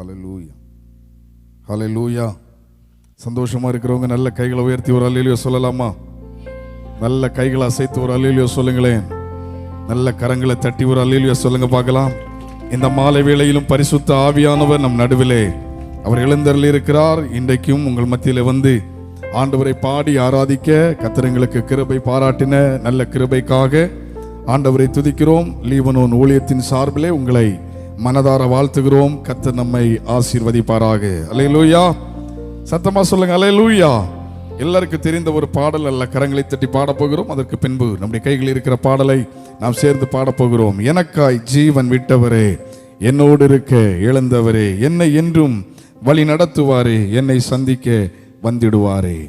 ஹல்லேலூயா, ஹல்லேலூயா. சந்தோஷமா இருக்கிறவங்க நல்ல கைகளை உயர்த்தி ஒரு அல்லேலூயா சொல்லலாமா? நல்ல கைகளை அசைத்து ஒரு அல்லேலூயா சொல்லுங்களேன். நல்ல கரங்களை தட்டி ஒரு அல்லேலூயா சொல்லுங்க பார்க்கலாம். இந்த மாலை வேளையிலும் பரிசுத்த ஆவியானவர் நம் நடுவிலே அவர் எழுந்தருளி இருக்கிறார். இன்றைக்கும் உங்கள் மத்தியில் வந்து ஆண்டவரை பாடி ஆராதிக்க கர்த்தர் எங்களுக்கு கிருபை பாராட்டின நல்ல கிருபைக்காக ஆண்டவரை துதிக்கிறோம். லீபனோன் ஊழியத்தின் சார்பிலே உங்களை மனதார வாழ்த்துகிறோம். கர்த்தர் நம்மை ஆசீர்வதிப்பாராக. அல்லேலூயா. சத்தமா சொல்லுங்க அல்லேலூயா. எல்லாருக்கும் தெரிந்த ஒரு பாடல் அல்ல, கரங்களை தட்டி பாடப்போகிறோம். அதற்கு பின்பு நம்முடைய கைகளில் இருக்கிற பாடலை நாம் சேர்ந்து பாடப்போகிறோம். எனக்காய் ஜீவன் விட்டவரே, என்னோடு இருக்க எழுந்தவரே, என்னை என்றும் வழி நடத்துவாரே, என்னை சந்திக்க வந்திடுவாரே.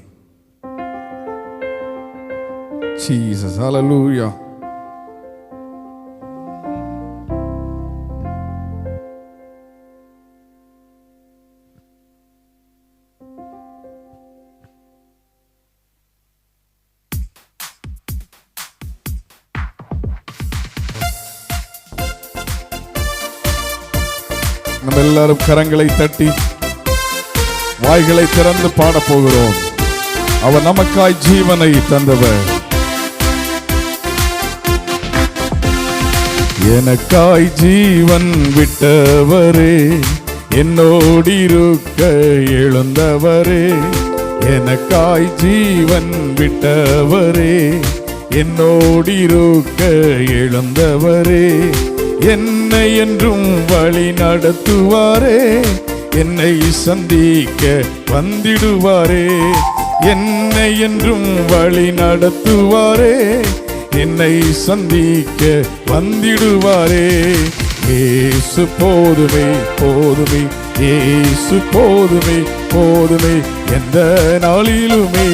ஜீசஸ், ஹல்லேலூயா. நம்ம எல்லாரும் கரங்களை தட்டி வாய்களை திறந்து பாட போகிறோம். அவர் நமக்காய் ஜீவனை தந்தவர். எனக்காய் ஜீவன் விட்டவரே, என்னோடு இருக்க எழுந்தவரே, எனக்காய் ஜீவன் விட்டவரே, என்னோடு இருக்க எழுந்தவரே, என்னை என்றும் வழி நடத்துவாரே, என்னை சந்திக்க வந்திடுவாரே, என்னை என்றும் வழி நடத்துவாரே, என்னை சந்திக்க வந்திடுவாரே. இயேசு போதுமே போதுமே, இயேசு போதுமே போதுமே, எந்த நாளிலுமே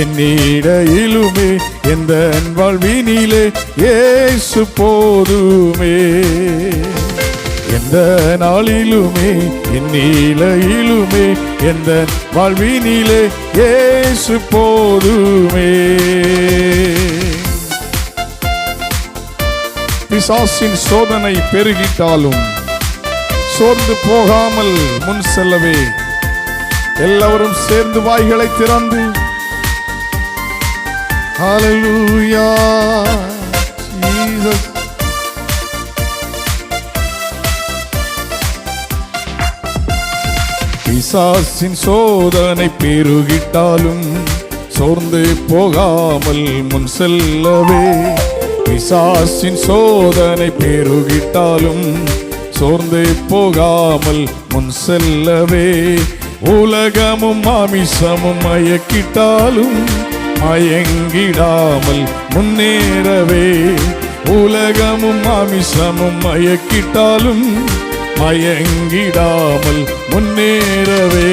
என்னிடையிலுமே எந்த வாழ்வினிலே இயேசு போதுமே, எந்த நாளிலுமே என்னிலையிலுமே எந்த வாழ்வினிலே இயேசு போதுமே. பிசாசின் சோதனை பெருகிட்டாலும் சோர்ந்து போகாமல் முன் செல்லவே எல்லாரும் சேர்ந்து வாய்களை திறந்து ஹல்லேலூயா ஜீசஸ். பிசாசின் சோதனை பெருகிட்டாலும் சோர்ந்து போகாமல் முன் செல்லவே, பிசாசின் சோதனை பெருகிட்டாலும் சோர்ந்து போகாமல் முன் செல்லவே, உலகமும் மாமிசமும் மயக்கிட்டாலும் மயங்கிடாமல் முன்னேறவே, உலகமும் மாமிசமும் மயக்கிட்டாலும் மயங்கிடாமல் முன்னேறவே,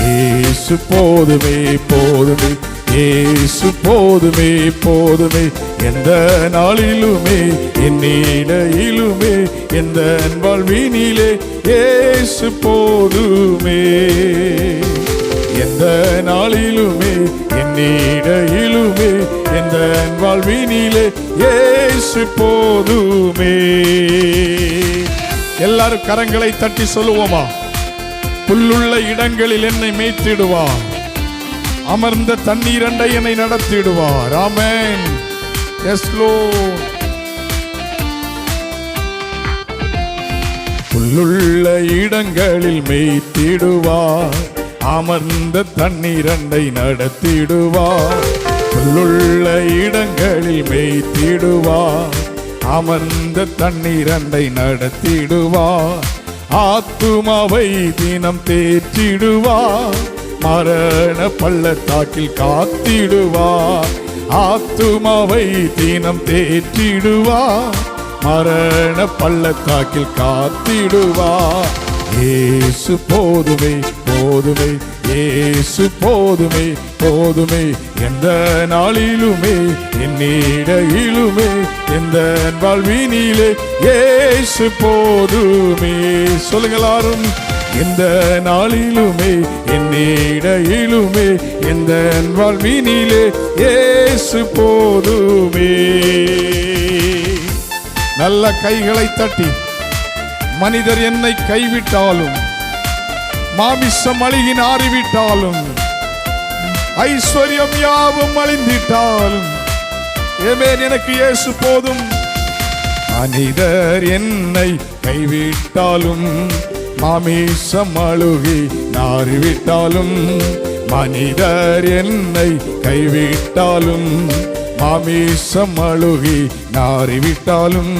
இயேசு போதுமே போதுமே, இயேசு போதுமே போதுமே, எந்த நாளிலுமே என்னிடையிலுமே எந்த வாழ்வினிலே இயேசு போதுமே, எந்த நாளிலுமே என்னிடையிலுமே எந்த வாழ்வினிலே இயேசு போதுமே. எல்லாரும் கரங்களை தட்டி சொல்லுவோமா? புல்லுள்ள இடங்களில் என்னை மேய்த்திடுவார், அமர்ந்த தண்ணீர் அண்டை என்னை நடத்திடுவார். ஆமென். Yes Lord. புல்லுள்ள இடங்களில் மேய்த்திடுவார், அமர்ந்த தண்ணீர் அண்டை நடத்திடுவார். புல்லுள்ள இடங்களில் மேய்த்திடுவார், அமர்ந்த தண்ணீர் அண்டை நடத்திடுவார். ஆத்துமாவை தினம் தேற்றிடுவார், மரண பள்ளத்தாக்கில் காத்திடுவார். ஆத்துமாவை தினம் தேற்றிடுவார், மரண பள்ளத்தாக்கில் காத்திடுவார். இயேசு போதுமே போதுமே, இயேசு போதுமே போதுமே, எந்த நாளிலுமே என்னிடையிலுமே எந்த வாழ்வினிலே இயேசு போதுமே. சொல்லுங்களாரும். எந்த நாளிலுமே என்னிடையிலுமே எந்த வாழ்வினிலே இயேசு போதுமே. நல்ல கைகளை தட்டி, மனிதர் என்னை கைவிட்டாலும் மாமிசம் அழுகி நாறிவிட்டாலும், ஐஸ்வர்யம் யாவும் அழிந்திட்டாலும், ஆமென், எனக்கு இயேசு போதும். மனிதர் என்னை கைவிட்டாலும், மாமிசம் அழுகி நாறிவிட்டாலும், மனிதர் என்னை கைவிட்டாலும், மாமிசம் அழுகி நாறிவிட்டாலும்,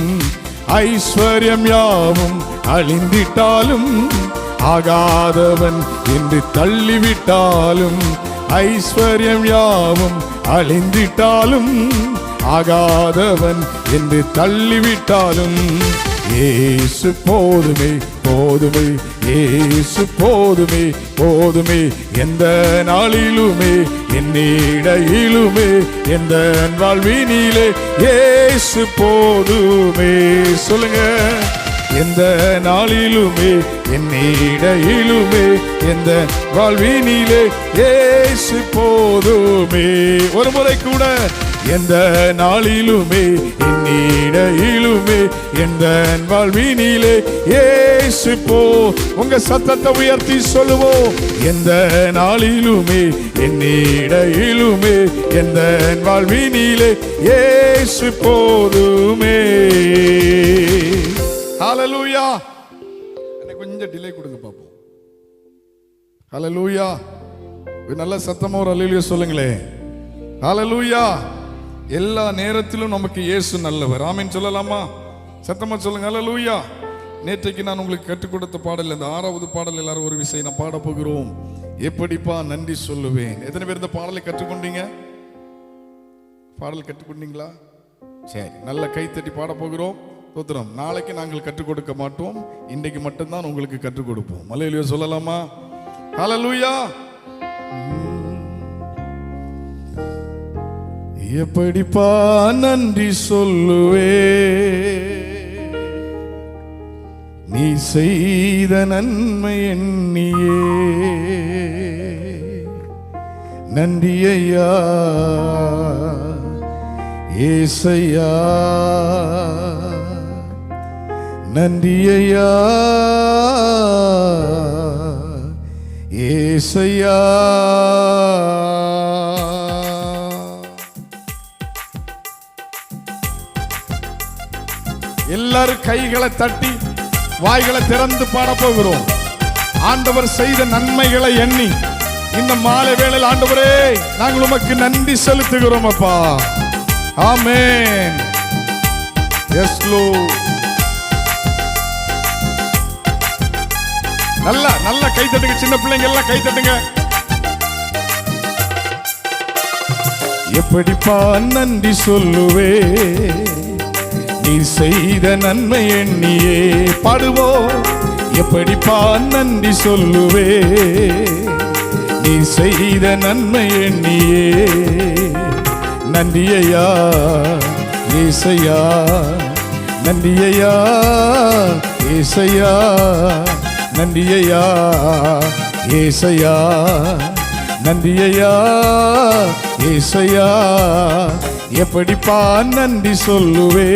ஐஸ்வர்யம் யாவும் அழிந்திட்டாலும், ஆகாதவன் என்று தள்ளிவிட்டாலும், ஐஸ்வர்யம் யாவும் அழிந்திட்டாலும், ஆகாதவன் என்று தள்ளிவிட்டாலும், இயேசு போதுமே போதுமே, இயேசு போதுமே போதுமே, எந்த நாளிலுமே என்னிடையிலுமே, எந்த வாழ்வினிலே இயேசு போதுமே. சொல்லுங்க, எந்த நாளிலுமே என்னிடையிலுமே, எந்த வாழ்வினிலே இயேசு போதுமே. ஒரு முறை கூட, எந்த நாளிலுமே என்னிடையிலுமே, எந்த வாழ்வினிலே இயேசு போ. உங்க சத்தத்தை உயர்த்தி சொல்லுவோம், எந்த நாளிலுமே என்னிடையிலுமே, எந்த வாழ்வினிலே இயேசு போதுமே. ஹல்லேலூயா. எனக்கு கொஞ்சம் டிலே கொடுங்க பாப்போம். ஹல்லேலூயா. நல்ல சத்தமா ஒரு ஹல்லேலூயா சொல்லுங்களேன். ஹல்லேலூயா. எல்லா நேரத்திலும் நமக்கு இயேசு நல்லவர். ஆமென் சொல்லலாமா? சத்தமா சொல்லுங்க ஹல்லேலூயா. நேற்றைக்கு நான் உங்களுக்கு கற்றுக் கொடுத்த பாடல், இந்த 6வது பாடல் எல்லாரும் ஒரு விஷயம் நான் பாட போகிறோம். எப்படிப்பா நன்றி சொல்லுவேன். எத்தனை பேர் இந்த பாடலை கற்றுக்கொண்டீங்க? பாடல் கற்றுக்கொண்டீங்களா? சரி, நல்ல கைத்தட்டி பாட போகிறோம். தோத்திரம். நாளைக்கு நாங்கள் கற்றுக் கொடுக்க மாட்டோம், இன்றைக்கு மட்டும்தான் உங்களுக்கு கற்றுக் கொடுப்போம். ஹல்லேலூயா சொல்லலாமா? ஹல்லேலூயா. எப்படிப்பா நன்றி சொல்லுவே, நீ செய்த நன்மை எண்ணியே. நன்றி ஐயா ஏசையா, நன்றி ஐயா ஏசையா. எல்லாரும் கைகளை தட்டி வாய்களை திறந்து பாட போகிறோம். ஆண்டவர் செய்த நன்மைகளை எண்ணி இந்த மாலை வேளையில், ஆண்டவரே நாங்கள் உமக்கு நன்றி செலுத்துகிறோம் அப்பா. ஆமென். Yes lord. நல்ல கை தட்டுங்க, சின்ன பிள்ளைங்க எல்லாம் கை தட்டுங்க. எப்படிப்பா நன்றி சொல்லுவே, நீ செய்த நன்மை எண்ணியே. பாடுவோம். எப்படிப்பா நன்றி சொல்லுவே, நீ செய்த நன்மை எண்ணியே. நன்றி ஐயா ஏசையா, நன்றி ஐயா ஏசையா, நன்றி ஐயா ஏசையா, நன்றி ஐயா ஏசையா. எப்படிப்பா நன்றி சொல்லுவே,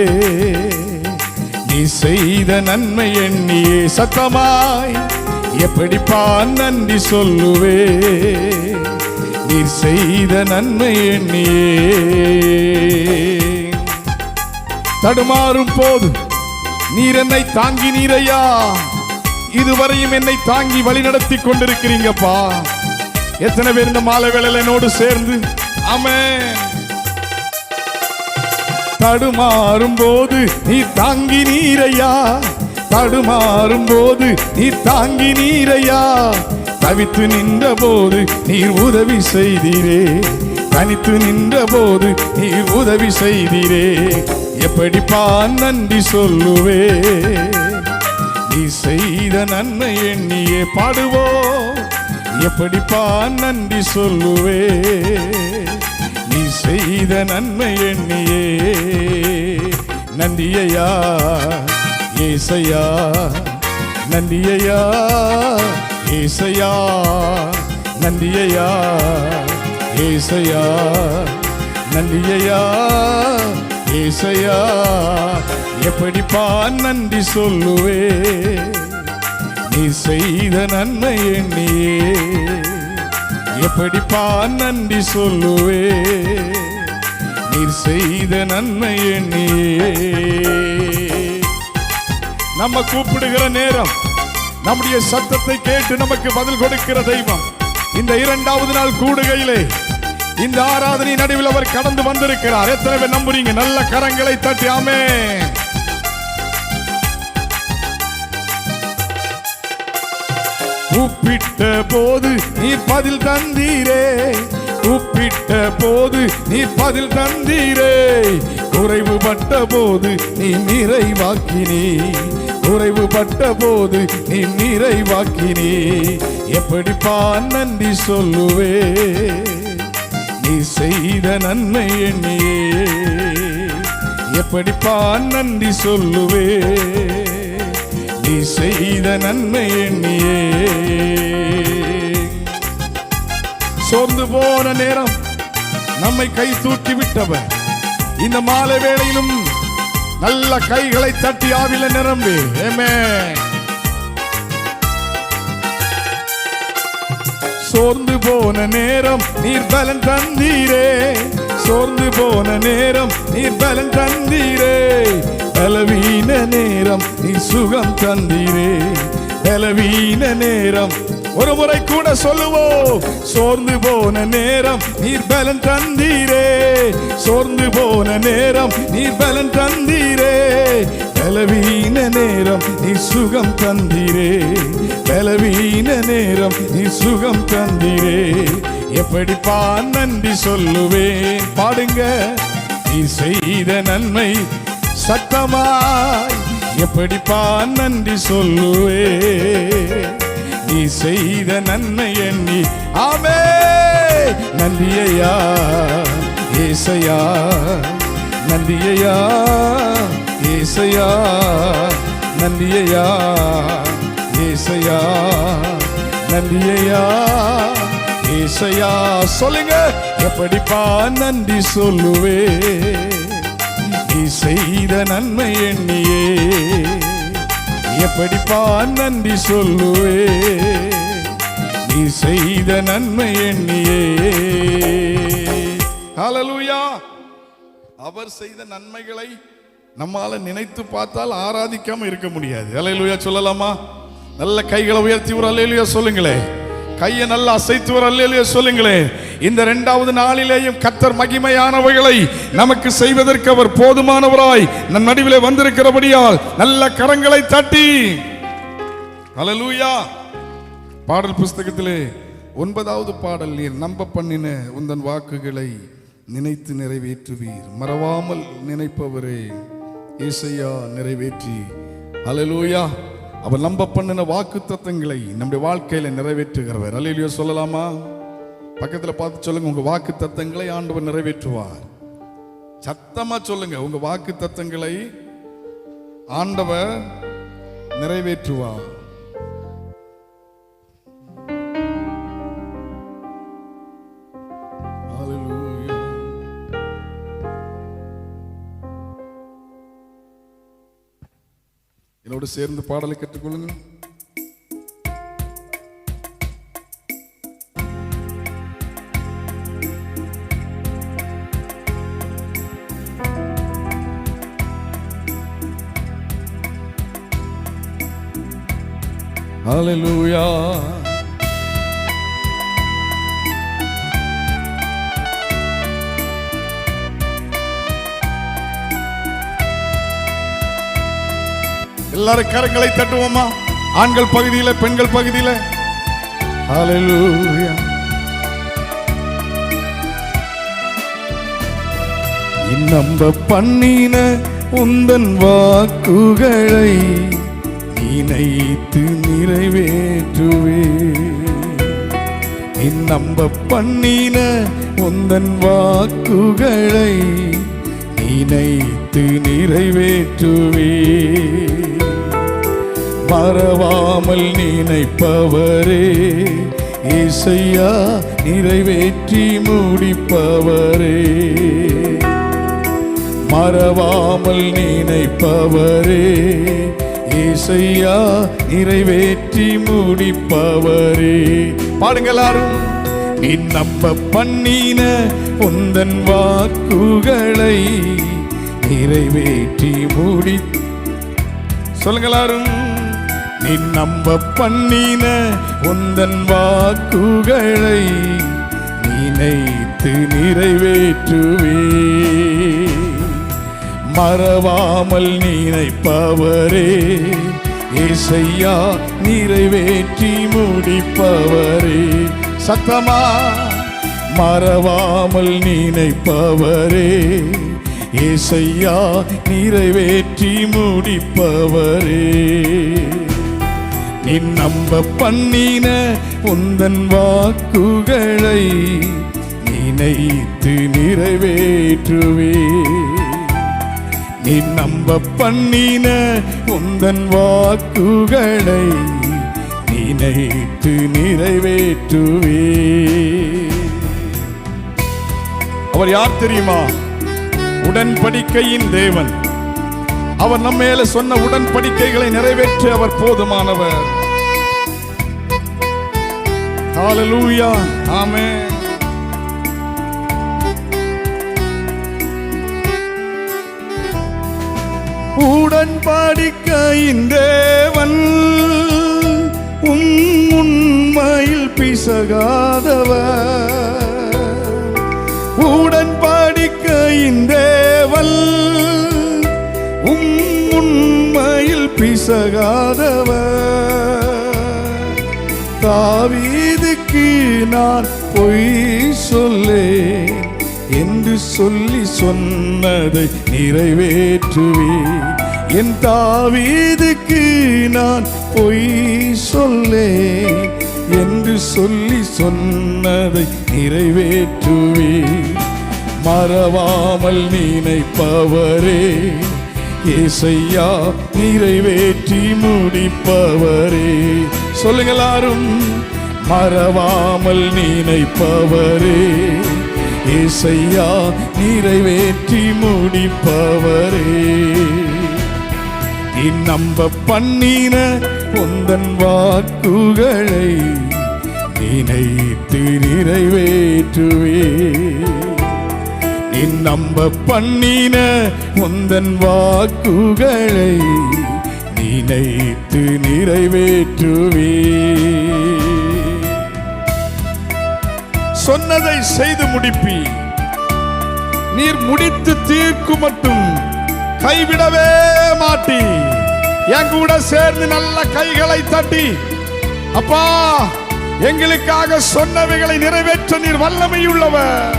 நீ செய்த நன்மை எண்ணியே. சத்தமாய் எப்படிப்பா நன்றி சொல்லுவே, நீ செய்த நன்மை எண்ணியே. தடுமாறும் போது நீர் என்னை தாங்கி நீரையா, இதுவரையும் என்னை தாங்கி வழி நடத்தி கொண்டிருக்கிறீங்கப்பா. எத்தனை பேர் இந்த மாலை வேளையில என்னோடு சேர்ந்து ஆமென். தடுமாறும் போது நீ தாங்கி நீரையா, தடுமாறும் போது நீ தாங்கி நீரையா. தவித்து நின்ற போது நீர் உதவி செய்தீரே, தனித்து நின்ற போது நீர் உதவி செய்தீரே. எப்படிப்பா நன்றி சொல்லுவே, நீ செய்த நன்மை எண்ணியே. பாடுவோம். எப்படிப்பா நன்றி சொல்லுவே, நீ செய்த நன்மை எண்ணியே. நன்றி ஐயா ஏசையா, நன்றி ஐயா ஏசையா, நன்றி ஐயா ஏசையா, நன்றி ஐயா ஏசையா. எப்படிப்பா நன்றி சொல்லுவே, நீ செய்த நன்மை எண்ணியே எப்படிப்பா நன்றி சொல்லுவே நீர் செய்த நன்மை எண்ணியே. நம்ம கூப்பிடுகிற நேரம் நம்முடைய சத்தத்தை கேட்டு நமக்கு பதில் கொடுக்கிற தெய்வம். இந்த இரண்டாவது நாள் கூடுகையிலே இந்த ஆராதனை நடுவில் அவர் கடந்து வந்திருக்கிறார். எத்தனை பேர் நம்புறீங்க? நல்ல கரங்களை தட்டி ஆமென். கூப்பிட்ட போது நீர் பதில் தந்தீரே, கூப்பிட்ட போது நீர் பதில் தந்தீரே, குறைவுபட்ட போது நீ நிறைவாக்கினீ, குறைவுபட்ட போது நீ நிறைவாக்கினீ. எப்படிப்பா நன்றி சொல்லுவே நீ செய்த நன்மை எண்ணியே எப்படிப்பா நன்றி சொல்லுவே நீ செய்த நன்மை எண்ணியே. சோர்ந்து போன நேரம் நம்மை கை தூக்கி விட்டவர் இந்த மாலை வேளையிலும் நல்ல கைகளை தட்டி ஆவில நிரம்பி ஆமென். சோர்ந்து போன நேரம் நீர் பலன் தந்தீரே, சோர்ந்து போன நேரம் நீர் பலன் தந்தீரே, பலவீன நேரம் நீ சுகம் தந்தீரே, பலவீன நேரம் ஒரு முறை கூட சொல்லுவோம். சோர்ந்து போன நேரம் நீர் பலன் தந்தீரே, சோர்ந்து போன நேரம் நீர் பலன் தந்தீரே, பலவீன நேரம் நீ சுகம் தந்தீரே, பலவீன நேரம் நீ சுகம் தந்தீரே. எப்படிப்பா நன்றி சொல்லுவேன்? பாடுங்க. நீ செய்த நன்மை சத்தமாய் எப்படிப்பா நன்றி சொல்லுவே நீ செய்த நன்மை எண்ணி ஆமென். நன்றியையா ஏசையா, நன்றியையா ஏசையா, நன்றியையா ஏசையா, நன்றியையா ஏசையா. சொல்லுங்க. எப்படிப்பா நன்றி சொல்லுவே நீ செய்த நன்மை எண்ணியே எப்படிப்பா நன்றி சொல்லுவே நீ செய்த நன்மை எண்ணியே. ஹல்லேலூயா. அவர் செய்த நன்மைகளை நம்மால நினைத்து பார்த்தால் ஆராதிக்காம இருக்க முடியாது. ஹல்லேலூயா சொல்லலாமா? நல்ல கைகளை உயர்த்தி ஒரு ஹல்லேலூயா சொல்லுங்களே. கையை நல்லா அசைத்து ஒரு ஹல்லேலூயா சொல்லுங்களே. இந்த இரண்டாவது நாளிலேயும் கர்த்தர் மகிமையானவைகளை நமக்கு செய்வதற்கு அவர் போதுமானவராய் நம் நடுவிலே வந்திருக்கிறபடியால் நல்ல கரங்களை தட்டி ஹல்லேலூயா. பாடல் புஸ்தகத்திலே 9வது பாடல், நீர் நம்ப பண்ணின உந்தன் வாக்குகளை நினைத்து நிறைவேற்றுவீர், மறவாமல் நினைப்பவரே ஏசையா நிறைவேற்றி. ஹல்லேலூயா. அவர் நம்ப பண்ணின வாக்கு தத்தங்களை நம்முடைய வாழ்க்கையில நிறைவேற்றுகிறவர். ஹல்லேலூயா சொல்லலாமா? பக்கத்துல பார்த்து சொல்லுங்க, உங்க வாக்கு தத்தங்களை ஆண்டவர் நிறைவேற்றுவார். சத்தமா சொல்லுங்க, உங்க வாக்கு தத்தங்களை ஆண்டவர் நிறைவேற்றுவார். என்னோடு சேர்ந்து பாடலை கற்றுக்கொள்ளுங்க. ஹல்லேலூயா. எல்லாரும் கரங்களை தட்டுவோமா? ஆண்கள் பகுதியில, பெண்கள் பகுதியில. ஹல்லேலூயா. நம்ப பண்ணின உந்தன் வாக்குகளை நினைத்து நிறைவேற்றுவே, நம்ப பண்ணின உந்தன் வாக்குகளை நினைத்து நிறைவேற்றுவே, மறவாமல் நினைப்பவரே ஏசையா நிறைவேற்றி முடிப்பவரே, மறவாமல் நினைப்பவரே ஏசையா நிறைவேற்றி முடிப்பவரே. பாடுங்களாரும். நீ நம்ப பண்ணின உந்தன் வாக்குகளை நிறைவேற்றி முடி. சொல்லுங்களாரும். நீ நம்ப பண்ணின உந்தன் வாக்குகளை நினைத்து நிறைவேற்றுவே. மறவாமல் நினைப்பவரே ஏசையா நிறைவேற்றி முடிப்பவரே. சத்தமா. மறவாமல் நினைப்பவரே ஏசையா நிறைவேற்றி முடிப்பவரே. நீ நம்ப பண்ணின உந்தன் வாக்குகளை நினைத்து நிறைவேற்றுவே. நீ நம்ப பண்ணின உந்தன் வாக்குகளை நினைத்து நிறைவேற்றுவே. அவர் யார் தெரியுமா? உடன்படிக்கையின் தேவன். அவர் நம்ம மேல சொன்ன உடன்படிக்கைகளை நிறைவேற்ற அவர் போதுமானவர். ஹல்லேலூயா. ஆமென். உடன்படிக்கையின் தேவன் உண்மையில் பிசகாதவர். உடன்படிக்கையின் தேவன் உண்மையில் பிசகாதவர். தாவீதுக்கு நான் பொய் சொல்லேன் என்று சொல்லி சொன்னதை நிறைவேற்றுவே. என் தாவீதுக்கு நான் பொய் சொல்லேன் என்று சொல்லி சொன்னதை நிறைவேற்றுவே. மறவாமல் நினைப்பவரே ஏசையா நிறைவேற்றி முடிப்பவரே. சொல்லுங்களாரும். மறவாமல் நினைப்பவரே ஏசையா நிறைவேற்றி முடிப்பவரே. நீ நம்ப பண்ணின உந்தன் வாக்குகளை நினைத்து நிறைவேற்றுவே. நீ நம்ப பண்ணின உந்தன் வாக்குகளை நினைத்து நிறைவேற்றுவே. சொன்னதை செய்து முடிப்பி. நீர் முடித்து தீர்க்கும் மட்டும் கைவிடவே மாட்டி. என் கூட சேர்ந்து நல்ல கைகளை தட்டி, அப்பா எங்களுக்காக சொன்னவைகளை நிறைவேற்ற நீர் வல்லமையுள்ளவர்.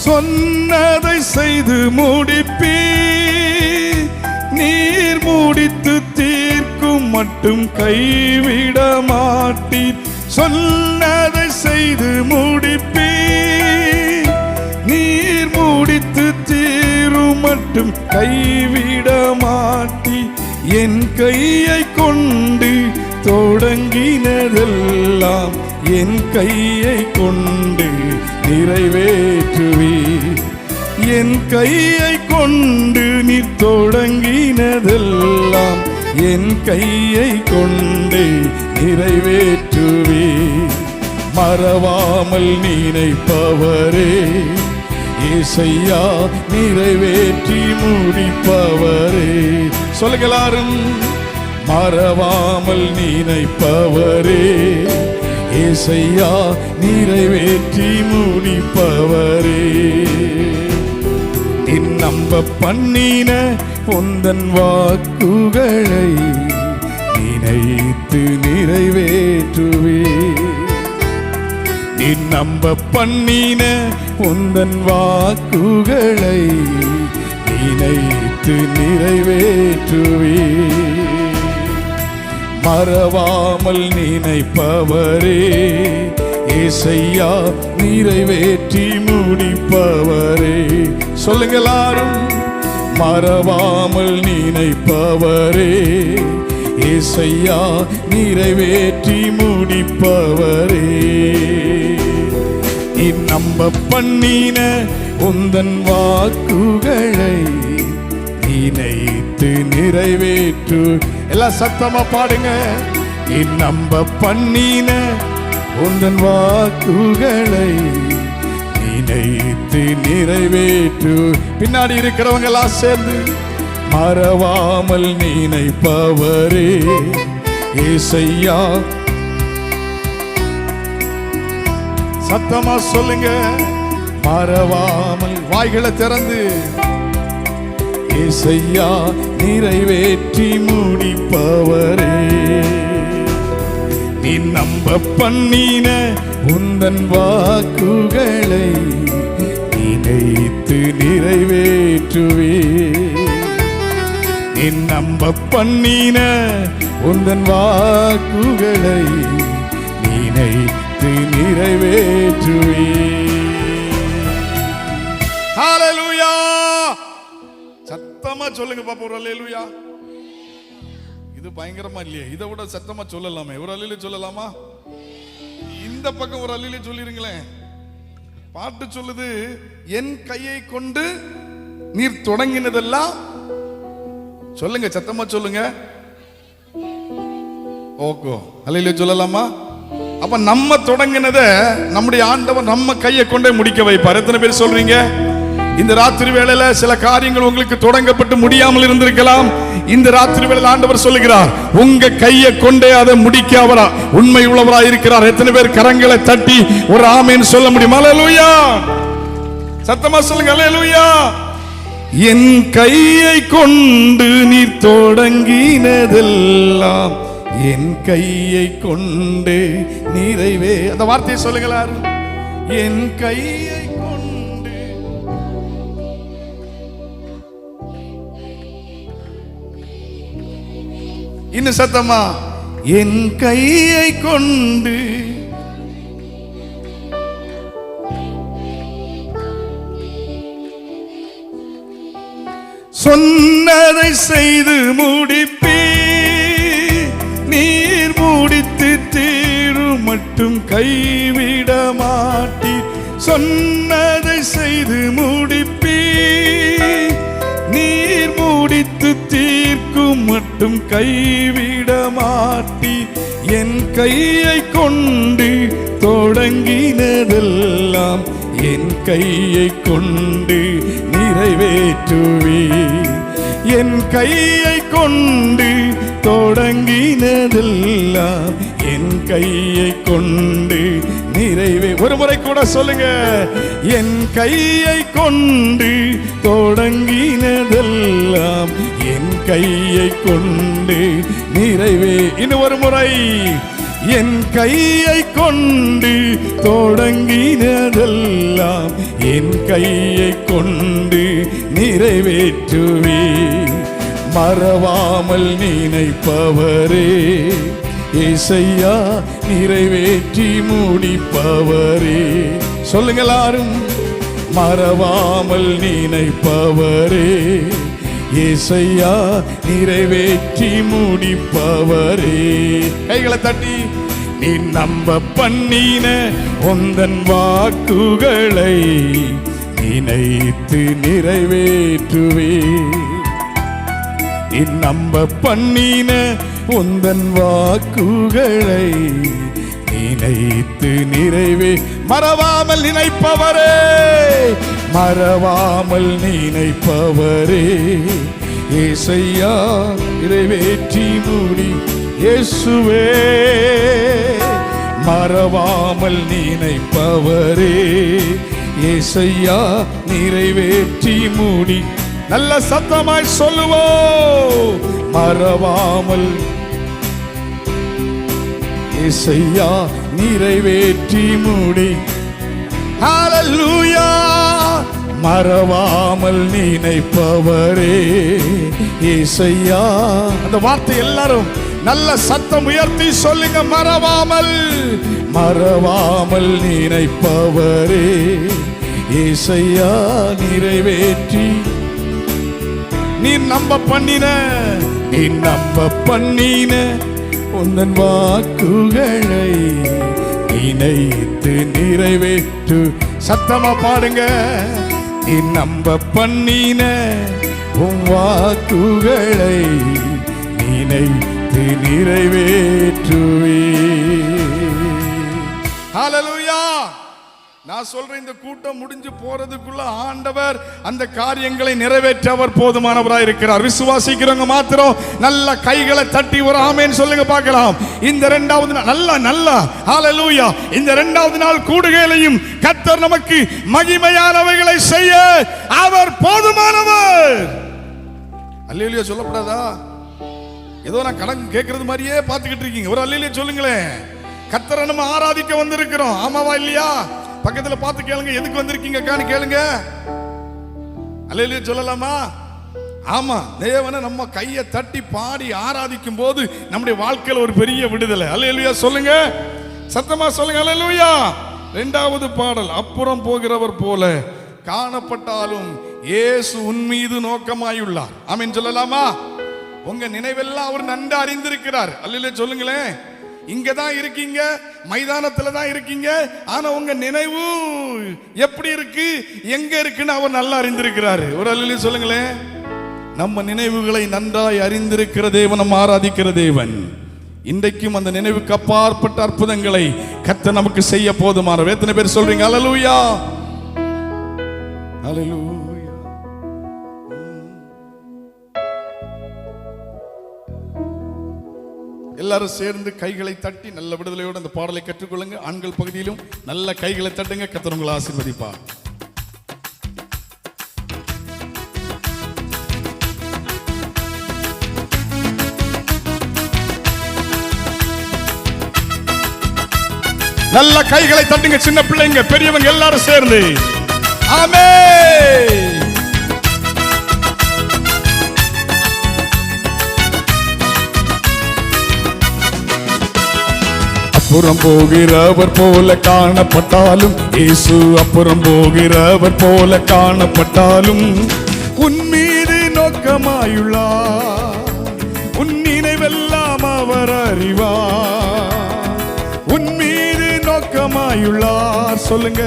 சொன்னதை செய்து முடிப்பி. நீர் முடித்து தீர்க்கும் மட்டும் கைவிட மாட்டீர். சொன்னதை செய்து முடிப்பி. நீர் முடித்து தீரும் மட்டும் கைவிட மாட்டி. என் கையை கொண்டு தொடங்கினதெல்லாம் என் கையை கொண்டு நிறைவேற்றுவே. என் கையை கொண்டு நீ தொடங்கினதெல்லாம் என் கையை கொண்டு நிறைவேற்றுவே. மறவாமல் நினைப்பவரே ஏசையா நிறைவேற்றி முடிப்பவரே. சொல்லுங்களாரும். மறவாமல் நினைப்பவரே ஏசையா நிறைவேற்றி முடிப்பவரே. நீ நம்ப பண்ணின உந்தன் வாக்குகளை நினைத்து நிறைவேற்றுவே. நீ நம்ப பண்ணின உந்தன் வாக்குகளை நினைத்து நிறைவேற்றுவே. மறவாமல் நினைப்பவரே ஏசையா நிறைவேற்றி முடிப்பவரே. சொல்லுங்களாரும். மறவாமல் நினைப்பவரே ஏசையா நிறைவேற்றி முடிப்பவரே. நீ நம்ப பண்ணின உந்தன் வாக்குகளை நினைத்து நிறைவேற்று. எல்லாம் சத்தமா பாடுங்க. நீ நம்ப பண்ணின உந்தன் வாக்குகளை நினைத்து நிறைவேற்று. பின்னாடி இருக்கிறவங்க எல்லாம் சேர்ந்து மறவாமல் நினைப்பவரே ஏசையா. சத்தமா சொல்லுங்க. மறவாமல் வாய்களை திறந்து ஏசையா நிறைவேற்றி முடிப்பவரே. நீ நம்ப பண்ணின உந்தன் வாக்குகளை நினைத்து நிறைவேற்றுவே. நீ நம்ப பண்ணின உந்தன் வாக்குகளை நினைத்து நிறைவேற்றுவே. ஹல்லேலூயா. சத்தமா சொல்லுங்க பாப்போம். ஹல்லேலூயா. இது பயங்கரமா இல்லையே? இதை விட சத்தமா சொல்லலாமே? ஒரு அல்லேலூயா சொல்லலாமா? இந்த பக்கம் ஒரு அல்லேலூயா சொல்லிருங்களேன். பாட்டு சொல்லுது, என் கையை கொண்டு நீர் தொடங்கினதெல்லாம். சொல்லுங்க, சத்தமா சொல்லுங்க. ஓகோ, அல்லேலூயா சொல்லலாமா? அப்ப நம்ம தொடங்கினத நம்முடைய ஆண்டவர் நம்ம கையை கொண்டே முடிக்க வைப்பார். எத்தனை பேர் சொல்றீங்க? இந்த ராத்திரி வேளையில சில காரியங்கள் உங்களுக்கு தொடங்கப்பட்டு முடியாமல் இருந்திருக்கலாம். இந்த ராத்திரி வேளையில ஆண்டவர் சொல்லுகிறார், உங்க கையை கொண்டே அதை முடிக்க அவரா உண்மை உள்ளவராய் இருக்கிறார். எத்தனை பேர் கரங்களை தட்டி ஒரு ஆமென் சொல்ல முடியும்? அல்லேலூயா. சத்தமா சொல்லுங்க. அல்லேலூயா. என் கையை கொண்டு நீ தொடங்கினதெல்லாம் என் கையை கொண்டு நிறைவே. அந்த வார்த்தையை சொல்லுங்களா? என் கையை கொண்டு. இன்னும் சத்தமா, என் கையை கொண்டு சொன்னதை செய்து முடிப்பே. நீர் முடித்து தீரும் மட்டும் கைவிட மாட்டீர். சொன்னதை செய்து முடிப்பே. நீர் முடித்து தீர்க்கும் மட்டும் கைவிட மாட்டீர். என் கையை கொண்டு தொடங்கினதெல்லாம் என் கையை கொண்டு நிறைவேற்றுவே. என் கையை கொண்டு தொடங்கினதெல்லாம் என் கையை கொண்டு நிறைவே. ஒரு முறை கூட சொல்லுங்க. என் கையை கொண்டு தொடங்கினதெல்லாம் என் கையை கொண்டு நிறைவே. இன்னும் ஒரு முறை. என் கையை கொண்டு தொடங்கினதெல்லாம் என் கையை கொண்டு நிறைவேற்றுவே. மறவாமல் நினைப்பவரே ஏசையா நிறைவேற்றி முடிப்பவரே. சொல்லுங்க எல்லாரும். மறவாமல் நினைப்பவரே ஏசையா நிறைவேற்றி முடிப்பவரே. கைகளை தட்டி. நீ நம்ப பண்ணின உந்தன் வாக்குகளை நினைத்து நிறைவேற்றுவே. நீ நம்ப பண்ணின உந்தன் வாக்குகளை நினைத்து நிறைவே. மறவாமல் நினைப்பவரே, மறவாமல் நினைப்பவரே ஏசையா நிறைவேற்றி முடி. இயேசுவே மறவாமல் நினைப்பவரே ஏசையா நிறைவேற்றி முடி. நல்ல சத்தமாய் சொல்லுவோம். மறவாமல் ஏசையா நிறைவேற்றி முடி. ஹல்லேலூயா. மறவாமல் நினைப்பவரே ஏசையா. அந்த வார்த்தை எல்லாரும் நல்ல சத்தம் உயர்த்தி சொல்லுங்க. மறவாமல், மறவாமல் நினைப்பவரே ஏசையா நிறைவேற்றி. நீ நம்ப பண்ணின, நீ நம்ப பண்ணின உந்தன் வாக்குகளை நினைத்து நிறைவேற்று. சத்தமா பாடுங்க. நீ நம்ப பண்ணின உன் வாக்குகளை நினைத்து நிறைவேற்றுவே. ஹல்லேலூயா. நான் சொல்றேன், இந்த கூட்டம் முடிஞ்சு போறதுக்குள்ள ஆண்டவர் அந்த காரியங்களை நிறைவேற்ற அவர் போதுமானவராய் இருக்கிறார். விசுவாசிக்கிறவங்க மாத்திரம் நல்ல கைகளை தட்டி ஒரு ஆமென் சொல்லுங்க பார்க்கலாம். இந்த இரண்டாவது நாள் நல்ல ஹல்லேலூயா, இந்த இரண்டாவது நாள் கூடுகையிலையும் கர்த்தர் நமக்கு மகிமையானவைகளை செய்ய அவர் போதுமானவர். அல்லேலூயா சொல்லப்படாதா? ஏதோ நான் கடன் கேட்கறது மாதிரியே பார்த்துக்கிட்டு இருக்கீங்க. ஒரு அல்லேலூயா சொல்லுங்களேன். கர்த்தரை நம்ம ஆராதிக்க வந்திருக்கிறோம். ஆமாவா இல்லையா? பக்கத்துல பார்த்து கேளுங்க, எதுக்கு வந்திருக்கீங்கன்னு கேளுங்க. அல்லேலூயா சொல்லலாமா? ஆமா, தேவனை நம்ம கையை தட்டி பாடி ஆராதிக்கும் போது நம்முடைய வாழ்க்கையில் ஒரு பெரிய விடுதலை. அல்லேலூயா சொல்லுங்க, சத்தமா சொல்லுங்க. அல்லேலூயா. இரண்டாவது பாடல், அப்புறம் போகிறவர் போல காணப்பட்டாலும் இயேசு உன் மீது நோக்கமாயுள்ளார். ஆமென் சொல்லலாமா? உங்க நினைவெல்லாம் அவர் நன்கு அறிந்திருக்கிறார். அல்லேலூயா சொல்லுங்களேன். இங்க தான் இருக்கீங்க, மைதானத்துல தான் இருக்கீங்க, ஆனா உங்க நினைவு எப்படி இருக்கு, எங்க இருக்குன்னு அவர் நல்லா அறிந்திருக்கிறாரு. ஒரு அல்லேலூயா சொல்லுங்களேன். நம்ம நினைவுகளை நன்றாய் அறிந்திருக்கிற தேவன், நம்ம ஆராதிக்கிற தேவன். இன்றைக்கும் அந்த நினைவுக்கு அப்பாற்பட்ட அற்புதங்களை கர்த்தர் நமக்கு செய்ய போதுமானவர். எத்தனை பேர் சொல்றீங்க அல்லேலூயா? அல்லேலூயா. எல்லாரும் சேர்ந்து கைகளை தட்டி நல்ல விடுதலையோடு அந்த பாடலை கற்றுக்கொள்ளுங்க. ஆண்கள் பகுதியிலும் நல்ல கைகளை தட்டுங்க. கர்த்தர் உங்களை ஆசீர்வதிப்பார். நல்ல கைகளை தட்டுங்க. சின்ன பிள்ளைங்க, பெரியவங்க எல்லாரும் சேர்ந்து ஆமென். அப்புறம் போகிறவர் போல காணப்பட்டாலும், இயேசு அப்புறம் போகிறவர் போல காணப்பட்டாலும் உன் மீது நோக்கமாயுள்ளார். உன் நினைவெல்லாம் அவர் அறிவார். உன் மீது நோக்கமாயுள்ளார். சொல்லுங்க,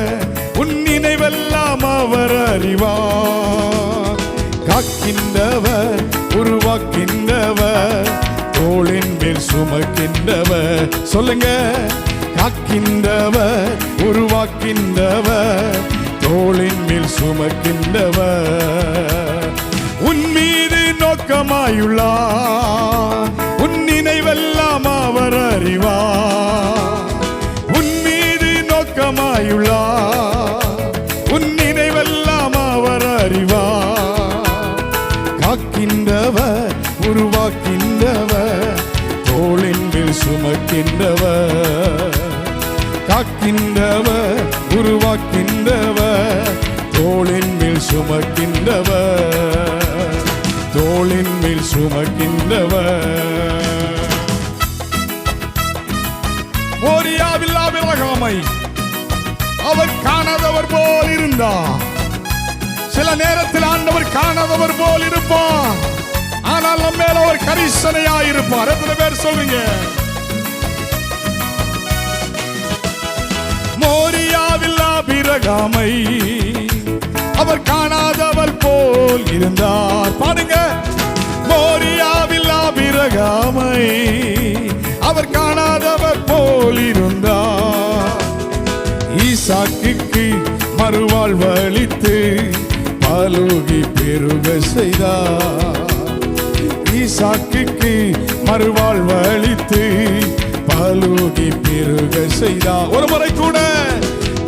உன் நினைவெல்லாம் அவர் அறிவார். காக்கின்றவர், உருவாக்கின்றவர், தோளின் மேல் சுமக்கின்றவர். சொல்லுங்க, காக்கின்றவர், உருவாக்கின்றவர், தோளின் மேல் சுமக்கின்றவர். உன் மீது நோக்கமாயுள்ளார். உன் நினைவெல்லாம் அவர் அறிவார். உன் மீது நோக்கமாயுள்ளார். உன் நினைவெல்லாம் அவர் அறிவார். காக்கின்றவர், உருவாக்கின்றவர், தோளின் மேல் சுமக்கின்றவர். காக்கின்றவர், உருவாக்கின்றவர், தோளின் மேல் சுமக்கின்றவர். தோளின் மேல் சுமக்கின்றவர். மோரியாவில் ஆபிரகாமை அவர் காணாதவர் போல் இருந்தார். சில நேரத்தில் ஆண்டவர் காணாதவர் போல் இருப்பார், ஆனால் நம்ம மேல அவர் கரிசனையாயிருப்பார். எத்தனை பேர் சொல்றீங்க? மோரியாவில் ஆபிரகாமை அவர் காணாதவர் போல் இருந்தார். பாடுங்க. மோரியாவில் ஆபிரகாமை அவர் காணாதவர் போல் இருந்தார். ஈசாக்குக்கு மறுவாழ்வு அளித்து பலுகி பெருக செய்தார். ஈசாக்குக்கு மறுவாழ்வு அளித்து பலுகி பெருக செய்தார். ஒரு முறை கூட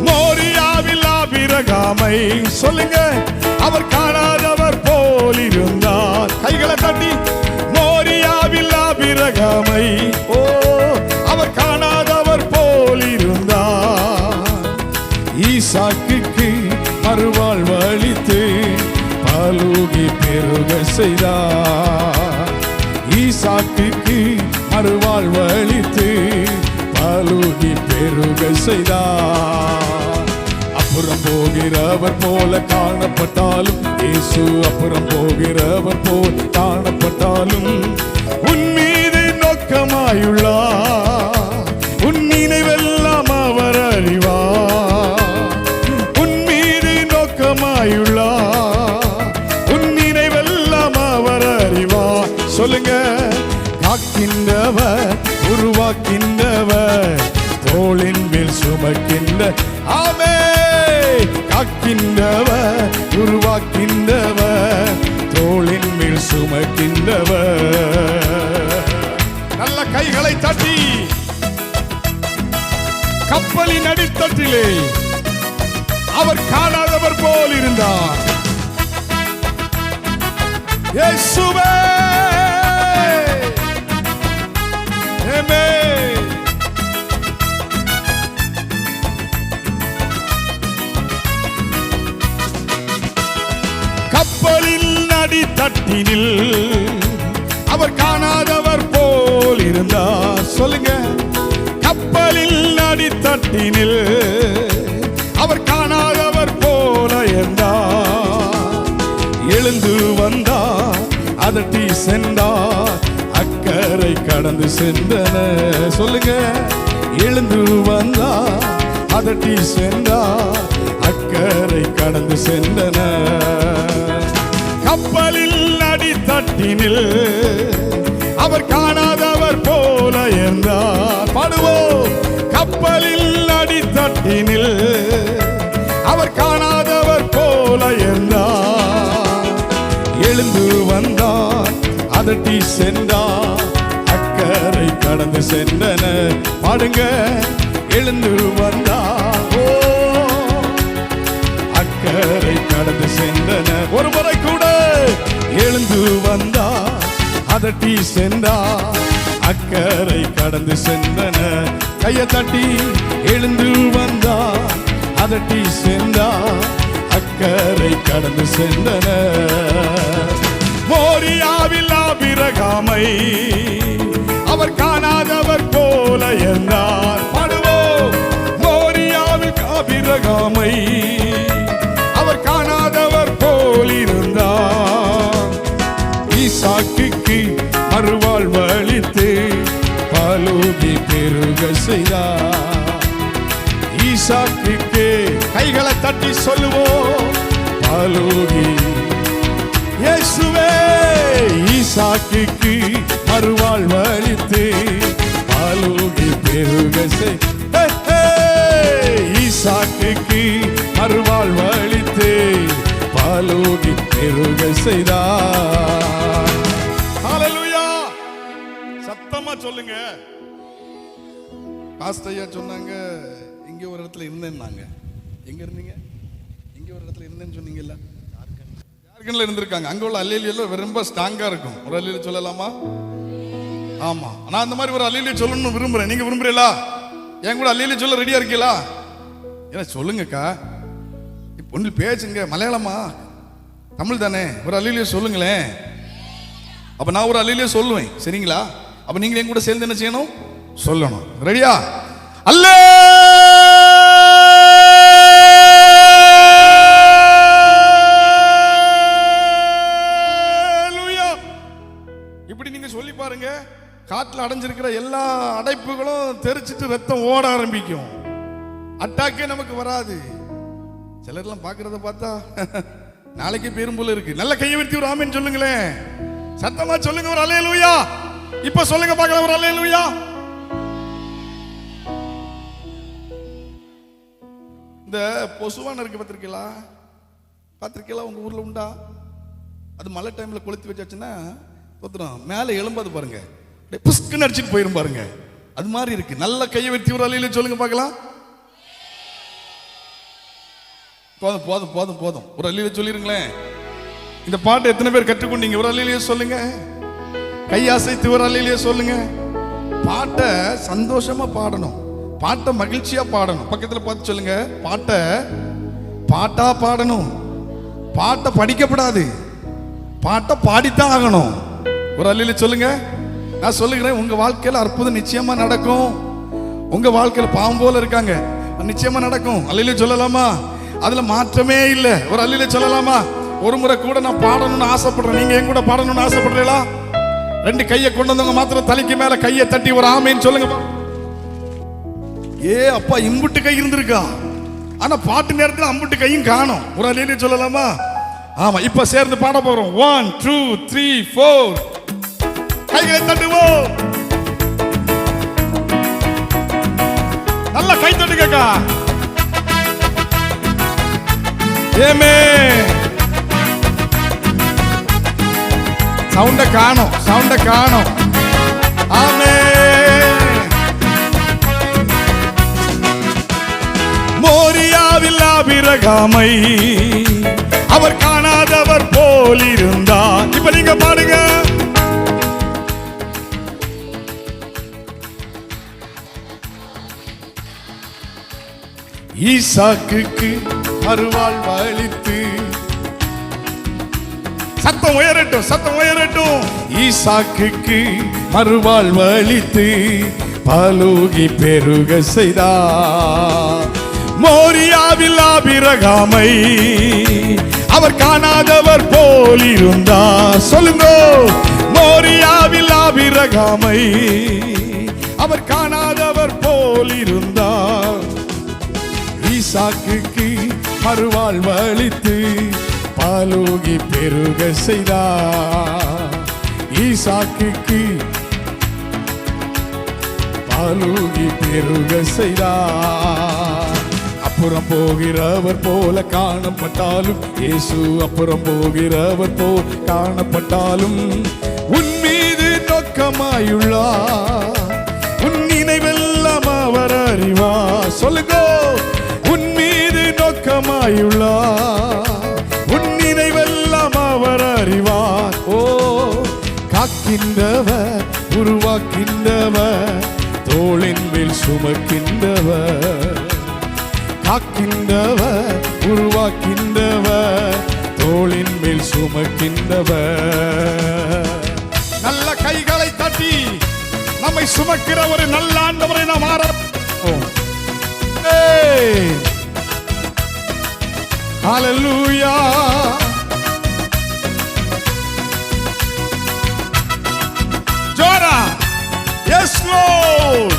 மோரியாவில் ஆபிரகாமை சொல்லுங்க, அவர் காணாதவர் போல் இருந்தார். கைகளை தட்டி, மோரியாவில் ஆபிரகாமை அவர் காணாதவர் போல் இருந்தார். ஈசாக்குக்கு மறுவாழ்வு அளித்து பலுகி பெருக செய்தார். ஈசாக்குக்கு மறுவாழ்வு அளித்து பலுகி பெருக செய்தார். அப்புறம் போகிறவர் போல காணப்பட்டாலும், இயேசு அப்புறம் போகிறவர் போல் காணப்பட்டாலும், உன் மீது நோக்கமாயுள்ளார், உன் நினைவெல்லாம் அவர் அறிவார். உன் மீது நோக்கமாயுள்ளார், உன் நினைவெல்லாம் அவர் அறிவார். சொல்லுங்க, காக்கின்றவர் உருவாக்கின்றவர், தோளின் மேல் சுமக்கின்ற, ஆமே, காக்கின்றவர் உருவாக்கின்றவர், தோளின் மேல் சுமக்கின்றவர். நல்ல கைகளை தட்டி கப்பலின் அடித்தட்டிலே அவர் காணாதவர் போல் இருந்தார். இயேசுவே, ஆமென். கப்பலின் அடித்தட்டினில் அவர் காணாதவர் போல் இருந்தார். சொல்லுங்க, கப்பலில் அடித்தட்டினில் அவர் காணாதவர் போல இருந்தார். எழுந்து வந்தார், அதட்டி சென்றார், அக்கறை கடந்து சென்றனர். சொல்லுங்க, எழுந்து வந்தார், அதட்டி சென்றார், அக்கறை கடந்து சென்றனர். கப்பலில் அடித்தட்டினில் அவர் காணாதவர் போல இருந்தார். பாடுவோம், கப்பலில் அடித்தட்டினில் அவர் காணாதவர் போல இருந்தார். எழுந்து வந்தார், அதட்டி சென்றார், அக்கறை கடந்து சென்றனர். பாடுங்க, எழுந்து வந்தார், ஓ, அக்கறை கடந்து சென்றனர். ஒரு முறை கூட எழுந்து வந்தார், அதட்டி சென்றார், அக்கறை கடந்து சென்றனர். கையை தட்டி எழுந்து வந்தார், அதட்டி சென்றார், அக்கறை கடந்து சென்றனர். மோரியாவில் ஆபிரகாமை அவர் காணாதவர் போல இருந்தார். பாடுவோம், மோரியாவில் ஆபிரகாமை அவர் காணாதவர் போல் இருந்தார். ஈசாக்குக்கு மறுவாழ்வு அளித்து பலூகி பெருக செய்தார். ஈசாக்குக்கு கைகளை தட்டி சொல்லுவோம், பலூகி. இயேசுவே, ஈசாக்குக்கு மறுவாழ்வு அளித்து பலூகி பெருக செய். ஈசாக்குக்கு மறுவாழ்வு அளித்து பலூகி பெருக செய்தார். ஹல்லேலூயா. சத்தமா சொல்லுங்க. பாஸ்டர் ஐயா சொன்னாங்க, இங்க ஒரு இடத்துல இருந்தேன்னாங்க. எங்க இருந்தீங்க? இங்க ஒரு இடத்துல இருந்தேன்னு சொன்னீங்கல்ல, ஜார்க்கண்ட்ல இருந்திருக்காங்க. அங்க உள்ள அல்லேலூயா ரொம்ப ஸ்ட்ராங்கா இருக்கும். ஒரு அல்லேலூயா சொல்லலாமா? ஆமா, நான் அந்த மாதிரி ஒரு அல்லேலூயா சொல்லணும்னு விரும்புறேன். நீங்க விரும்புறீங்களா? என் கூட அல்லேலூயா சொல்ல ரெடியா இருக்கீங்களா? ஏன்னா சொல்லுங்கக்கா, இப்போ ஒன்று பேசுங்க. மலையாளமா தமிழ் தானே? ஒரு அல்லேலூயா சொல்லுங்களேன். அப்ப நான் ஒரு அல்லேலூயா சொல்லுவேன், சரிங்களா? அப்ப நீங்க என் கூட சேர்ந்து என்ன செய்யணும்? சொல்லணும். ரெடியா? அல்லே இப்படி நீங்க சொல்லி பாருங்க. காட்டில் அடைஞ்சிருக்கிற எல்லா அடைப்புகளும் தெரிச்சிட்டு ரத்தம் ஓட ஆரம்பிக்கும். அட்டாக்கே நமக்கு வராது. சிலர்லாம் பார்க்கறத பார்த்தா நாளைக்கு பெரும்போல இருக்கு. நல்ல கையை விரித்து ஒரு ஆமென் சொல்லுங்களேன். சத்தமா சொல்லுங்க ஒரு அல்லேலூயா. இப்ப சொல்லுங்க பார்க்கலாம் ஒரு அல்லேலூயா. இந்த பொசுவான இருக்கு, பார்த்திருக்கீங்களா? பார்த்திருக்கீங்களா? உங்க ஊர்ல உண்டா? அது மழை டைம்ல கொளுத்தி வச்சாச்சுன்னா மேலே எழும்பாது பாருங்க, புஸ்குன்னு அடிச்சுட்டு போயிரும் பாருங்க. அது மாதிரி இருக்கு. நல்ல கையை வெட்டி ஒரு அல்லேலூயா சொல்லுங்க பார்க்கலாம். போதும் போதும் போதும் போதும், ஒரு அல்லேலூயா சொல்லிருங்களேன். இந்த பாட்டை எத்தனை பேர் கற்றுக்கொண்டீங்க? ஒரு அல்லேலூயா சொல்லுங்க. கையாசைத்து ஒரு அல்லேலூயா சொல்லுங்க. பாட்டை சந்தோஷமா பாடணும், பாட்டை மகிழ்ச்சியா பாடணும். பக்கத்துல பார்த்து சொல்லுங்க, பாட்டை பாட்டா பாடணும். பாட்டை படிக்கப்படாது, பாட்டை பாடித்தான் ஆகணும். ஒரு அல்லேலூயா சொல்லுங்க. நான் சொல்லுகிறேன், உங்க வாழ்க்கையில அற்புதம் நிச்சயமா நடக்கும். உங்க வாழ்க்கையில பாவம் போல இருக்காங்க, நிச்சயமா நடக்கும். அல்லேலூயா சொல்லலாமா? அதுல மாற்றமே இல்லை. ஒரு அல்லேலூயா சொல்லலாமா? ஒரு முறை கூட நான் பாடணும்னு ஆசைப்படுறேன். நீங்க என் கூட பாடணும்னு ஆசைப்படுறீங்களா? ரெண்டு கையை கொண்டு வந்தவங்க மாத்திரம் தலைக்கு மேல கையை தட்டி ஒரு ஆமேன்னு சொல்லுங்க. ஏ அப்பா, இம்புட்டு கை இருந்திருக்கா, ஆனா பாட்டு நேரத்தில் அம்புட்டு கையும் காணும். ஒரு அல்லேலூயா சொல்லலாமா? ஆமா, இப்ப சேர்ந்து பாட போறோம். 1 2 3 4 கைகளை தட்டுவோம். நல்ல கை தட்டுங்கக்கா. ஏமே சவுண்ட காணோம், சவுண்ட காணோம். ஆமே. மோரியாவில் ஆபிரகாமை அவர் காணாதவர் போல் இருந்தார். இப்ப நீங்க பாருங்க. ஈசாக்குக்கு அருள்வாழ்வு அளித்து, சத்தம் உயரட்டும், சத்தம் உயரட்டும். ஈசாக்குக்கு மறுவாழ்வு அளித்து பலுகி பெருக செய்தார். மோரியாவில் ஆபிரகாமை அவர் காணாதவர் போல் இருந்தார். சொல்லுங்க. மோரியாவில் ஆபிரகாமை அவர் காணாதவர் போல் இருந்தார். ஈசாக்குக்கு மறுவாழ்வு அளித்து பலுகி பெருக செய்தார். ஈசாக்குக்கு பலுகி பெருக செய்தார். அப்புறம் போகிறவர் போல காணப்பட்டாலும், இயேசு அப்புறம் போகிறவர் போல் காணப்பட்டாலும், உன் மீது நோக்கமாயுள்ளார். உன் நினைவெல்லாம் அவர் அறிவார். சொல்லுங்க. உன் மீது நோக்கமாயுள்ளார். உன் நினைவெல்லாம் அவர் அறிவார். ஓ, காக்கின்றவர், உருவாக்கின்றவர், தோளின் மேல் சுமக்கின்றவர். காக்கின்றவர், உருவாக்கின்றவர், தோளின் மேல் சுமக்கின்றவர். நல்ல கைகளை தட்டி நம்மை சுமக்கிற ஒரு நல்ல ஆண்டவரை நாம் ஆராதிப்போம். ஹல்லேலூயா. ஜோரா. Yes Lord.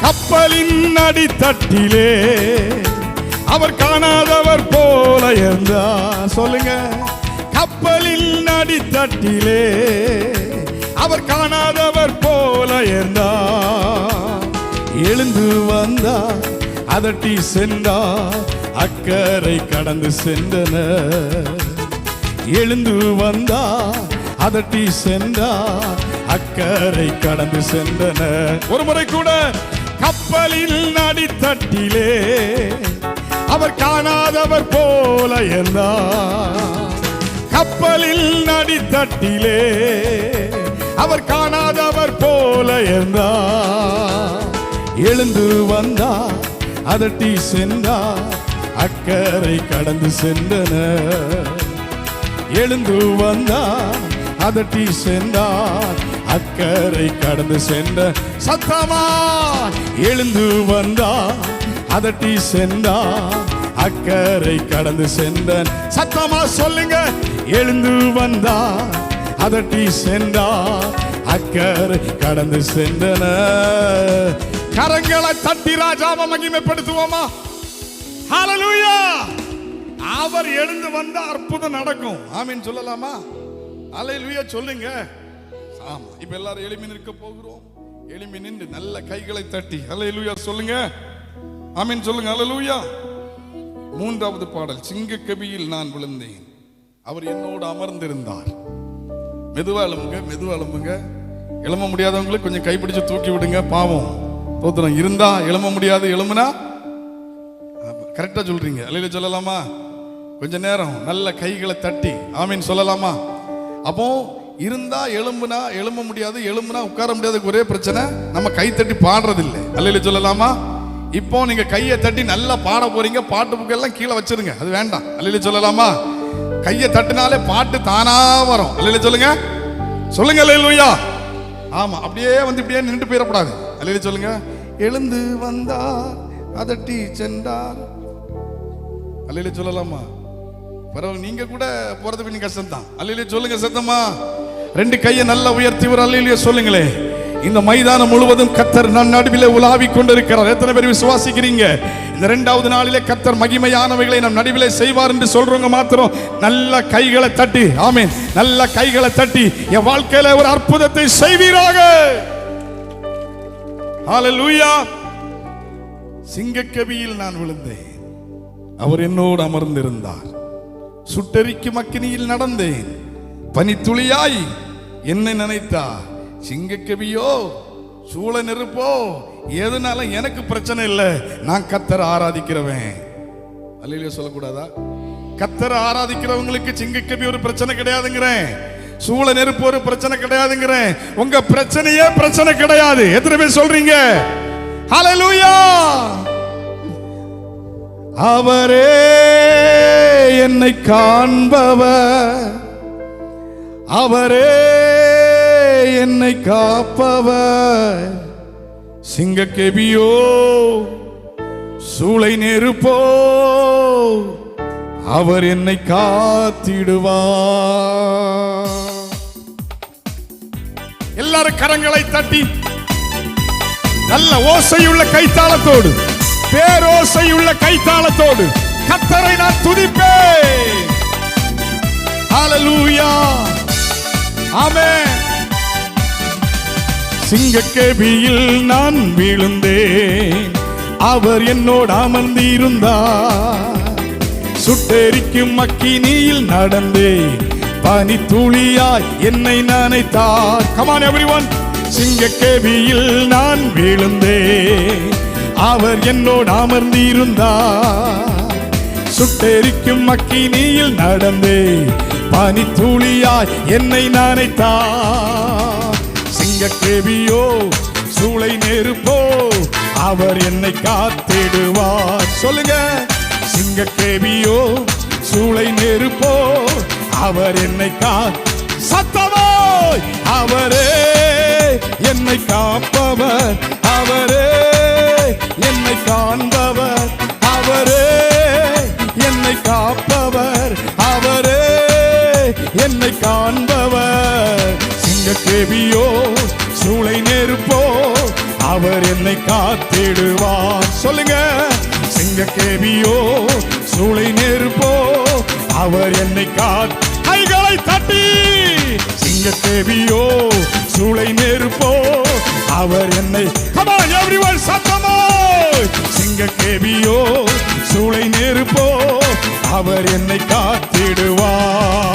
கப்பலின் அடித்தட்டிலே அவர் காணாதவர் போல இருந்தார். சொல்லுங்க. கப்பலின் அடித்தட்டிலே அவர் காணாதவர் போல இருந்தார். எழுந்து வந்தார், அதட்டி சென்றார், அக்கறை கடந்து சென்றனர். எழுந்து வந்தார், அதட்டி சென்றார், அக்கறை கடந்து சென்றனர். ஒரு முறை கூட கப்பலில் அடித்தட்டிலே அவர் காணாதவர் போல இருந்தார். கப்பலில் அடித்தட்டிலே அவர் காணாதவர் போல இருந்தார். எழுந்து வந்தார், அதட்டி சென்றார், அக்கறை கடந்து சென்றனர். எழுந்து வந்தார், அதட்டி சென்றார், அக்கறை கடந்து சென்ற. சத்தமா. எழுந்து வந்தார், அதட்டி சென்றார், அக்கறை கடந்து சென்ற. சத்தமா சொல்லுங்க. எழுந்து வந்தார், அதட்டி சென்றார், அக்கறை கடந்து சென்றன. கரங்களை தட்டி ராஜாவை மகிமைப்படுத்துவோமா? ஹல்லேலூயா. அவர் எழுந்து வந்தா அற்புதம் நடக்கும். ஆமீன் சொல்லலாமா? ஹல்லேலூயா சொல்லுங்க. ஆமா, இப்ப எல்லாரும் எழுப்பி நிற்க போகிறோம். எழுப்பி நின்று நல்ல கைகளை தட்டி ஹல்லேலூயா சொல்லுங்க. ஆமீன் சொல்லுங்க. ஹல்லேலூயா. மூன்றாவது பாடல். சிங்கக்கபியில் நான் விழுந்தேன், அவர் என்னோடு அமர்ந்திருந்தார். மெதுவா எழும்புங்க, மெதுவா எழும்புங்க. எழும்ப முடியாதவங்களுக்கு கொஞ்சம் கைப்பிடிச்சு தூக்கி விடுங்க. பாவம் தோத்திரம் இருந்தா எழும்ப முடியாது, எழும்புனா கரெக்டா சொல்றீங்க. அல்லேலூயா சொல்லலாமா? கொஞ்ச நேரம் நல்ல கைகளை தட்டி ஆமீன் சொல்லலாமா? அப்போ இருந்தா எழும்புனா எழும்ப முடியாது, எழும்புனா உட்கார முடியாதுக்கு ஒரே பிரச்சனை, நம்ம கை தட்டி பாடுறது இல்லை. அல்லேலூயா சொல்லலாமா? இப்போ நீங்க கையை தட்டி நல்லா பாட போறீங்க. பாட்டு புக்கெல்லாம் கீழே வச்சிருங்க, அது வேண்டாம். அல்லேலூயா சொல்லலாமா? கையை தட்டினாலே பாட்டு தானா வரும். அல்லேலூயா சொல்லுங்க, சொல்லுங்க அல்லேலூயா. ஆமா, அப்படியே வந்து இப்படியே நின்று போயிடக்கூடாது. அல்லேலூயா சொல்லுங்க. எழுந்து வந்தார், அதட்டி சென்றார். அல்லேலூயா சொல்லலாமா? பரவாயில்ல, நீங்க கூட போறது கொஞ்சம் கஷ்டம் தான். அல்லேலூயா சொல்லுங்க சத்தமா. ரெண்டு கையை நல்லா உயர்த்தி ஒரு அல்லேலூயா சொல்லுங்களே. இந்த மைதானம் முழுவதும் கர்த்தர் நடுவிலே உலாவிக் கொண்டிருக்கிறார். எத்தனை பேர் விசுவாசிக்கிறீங்க? இந்த இரண்டாவது நாளிலே கர்த்தர் மகிமையானவைகளை நம் நடுவிலே செய்வார் என்று சொல்றவங்க மாத்திரம் நல்ல கைகளை தட்டி ஆமென், நல்ல கைகளை தட்டி என் வாழ்க்கையில ஒரு அற்புதத்தை செய்வீராக. ஹல்லேலூயா. சிங்கக்கவியில் நான் விழுந்தேன், அவர் என்னோடு அமர்ந்திருந்தார். சுட்டெரிக்கும் அக்கினியில் நடந்தேன், பனித்துளியாய் என்னை நினைத்தார். சிங்கக்கவியோ சூழ நெருப்போ எதனால எனக்கு பிரச்சனை இல்லை, நான் கர்த்தரை ஆராதிக்கிறவன். அல்லேலூயா சொல்லக்கூடாதா? கர்த்தரை ஆராதிக்கிறவங்களுக்கு சிங்கக்கவி ஒரு பிரச்சனை கிடையாதுங்கிறேன், சூழ நெருப்பு ஒரு பிரச்சனை கிடையாதுங்கிறேன். உங்க பிரச்சனையே பிரச்சனை கிடையாது. எத்தனை பேர் சொல்றீங்க ஹல்லேலூயா? அவரே என்னை காண்பவர், அவரே என்னை காப்பவர். சிங்கக்கெபியோ சூளை நெருப்போ அவர் என்னை காத்திடுவார். எல்லாரும் கரங்களை தட்டி நல்ல ஓசையுள்ள கைத்தாளத்தோடு, பேரோசையுள்ள கைத்தாளத்தோடு கர்த்தரை நான் துதிப்பேன். ஹல்லேலூயா, ஆமென். சிங்கக்கெபியில் நான் விழுந்தேன், அவர் என்னோடு அமர்ந்திருந்தார். சுட்டெரிக்கும் அக்கினியில் நடந்தேன், பனித்துளியாய் என்னை நனைத்தார். Come on everyone. சிங்கக்கெபியில் நான் விழுந்தேன், அவர் என்னோடு அமர்ந்திருந்தார். சுட்டெரிக்கும் அக்கினியில் நடந்தேன், பனித்துளியாய் என்னை நனைத்தார். சிங்கக்கெபியோ சூளை நெருப்போ அவர் என்னை காத்திடுவார். சொல்லுங்க. சிங்கக்கெபியோ சூளை நெருப்போ அவர் என்னை சத்தமோ அவரே என்னை காப்பவர், அவரே என்னை காண்பவர், அவரே என்னை காப்பவர், அவரே என்னை காண்பவர். சிங்கக்கெபியோ சூளை நெருப்போ அவர் என்னை காத்திடுவார். சொல்லுங்க. சிங்கக்கெபியோ சூளை நெருப்போ அவர் என்னை கைகளை தட்டி. சிங்கக்கெபியோ சூளை நெருப்போ அவர் என்னை Come on everyone, சத்தமா. சிங்கக்கெபியோ சூளை நெருப்போ அவர் என்னை காத்திடுவார்.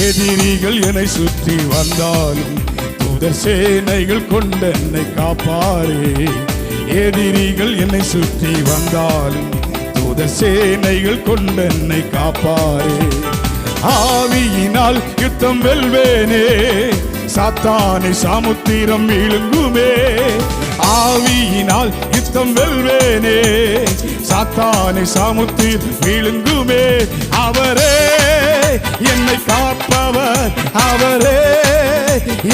எதிரிகள் என்னை சுற்றி வந்தாலும் தூதர் சேனைகள் கொண்டு என்னை காப்பாரே. எதிரிகள் என்னை சுற்றி வந்தாலும் தூதர் சேனைகள் கொண்டு என்னை காப்பாரே. ஆவியினால் யுத்தம் வெல்வேனே, சாத்தானை சமுத்திரம் விழுங்குமே. ஆவியினால் யுத்தம் வெல்வேனே, சாத்தானை சமுத்திரம் விழுங்குமே. அவரே என்னை காப்பவர், அவரே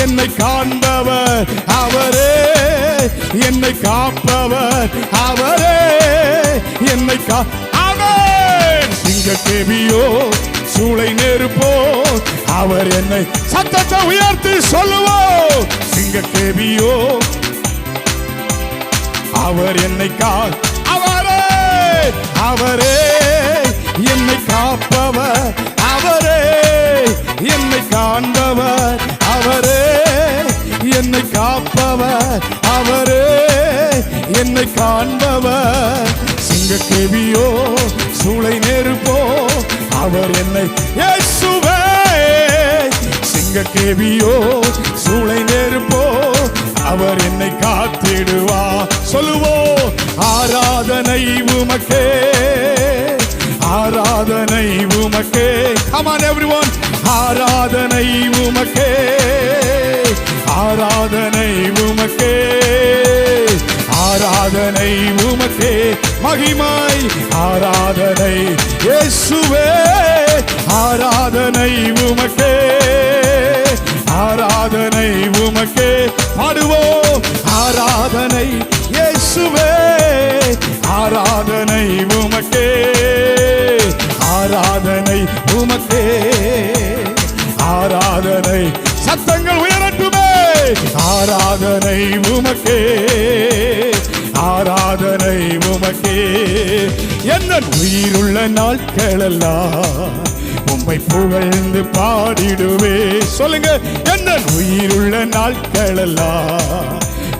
என்னை காண்பவர், அவரே என்னை காப்பவர், அவரே என்னை ஆமென். சிங்கக்கெபியோ சூளை நெருப்போ அவர் என்னை சத்தத்தை உயர்த்தி சொல்லுவோம். சிங்கக்கெபியோ அவர் என்னை அவரே, அவரே என்னை காப்பவர், அவரே என்னை காண்பவர், அவரே என்னை காப்பவர், அவரே என்னை காண்பவர். சிங்கக்கெபியோ சூளை நெருப்போ அவர் என்னை இயேசுவே. சிங்கக்கெபியோ சூளை நெருப்போ அவர் என்னை காத்திடுவார். சொல்லுவோம். ஆராதனை உமக்கே, ஆராதனை உமக்கே. Come on everyone. ஆராதனை உமக்கே, ஆராதனை உமக்கே, ஆராதனை உமக்கே. மகிமை. ஆராதனை இயேசுவே, ஆராதனை உமக்கே, ஆராதனை உமக்கே. பாடுவோம். ஆராதனை இயேசுவே, ஆராதனை உமக்கே, ஆராதனை உமக்கே, ஆராதனை. சத்தங்கள் உயரட்டுமே. ஆராதனை உமக்கே, ஆராதனை உமக்கே. என்ன உயிருள்ள நாட்களெல்லாம் உம்மை புகழ்ந்து பாடிடுவே. சொல்லுங்க. என்ன உயிருள்ள நாட்களெல்லாம்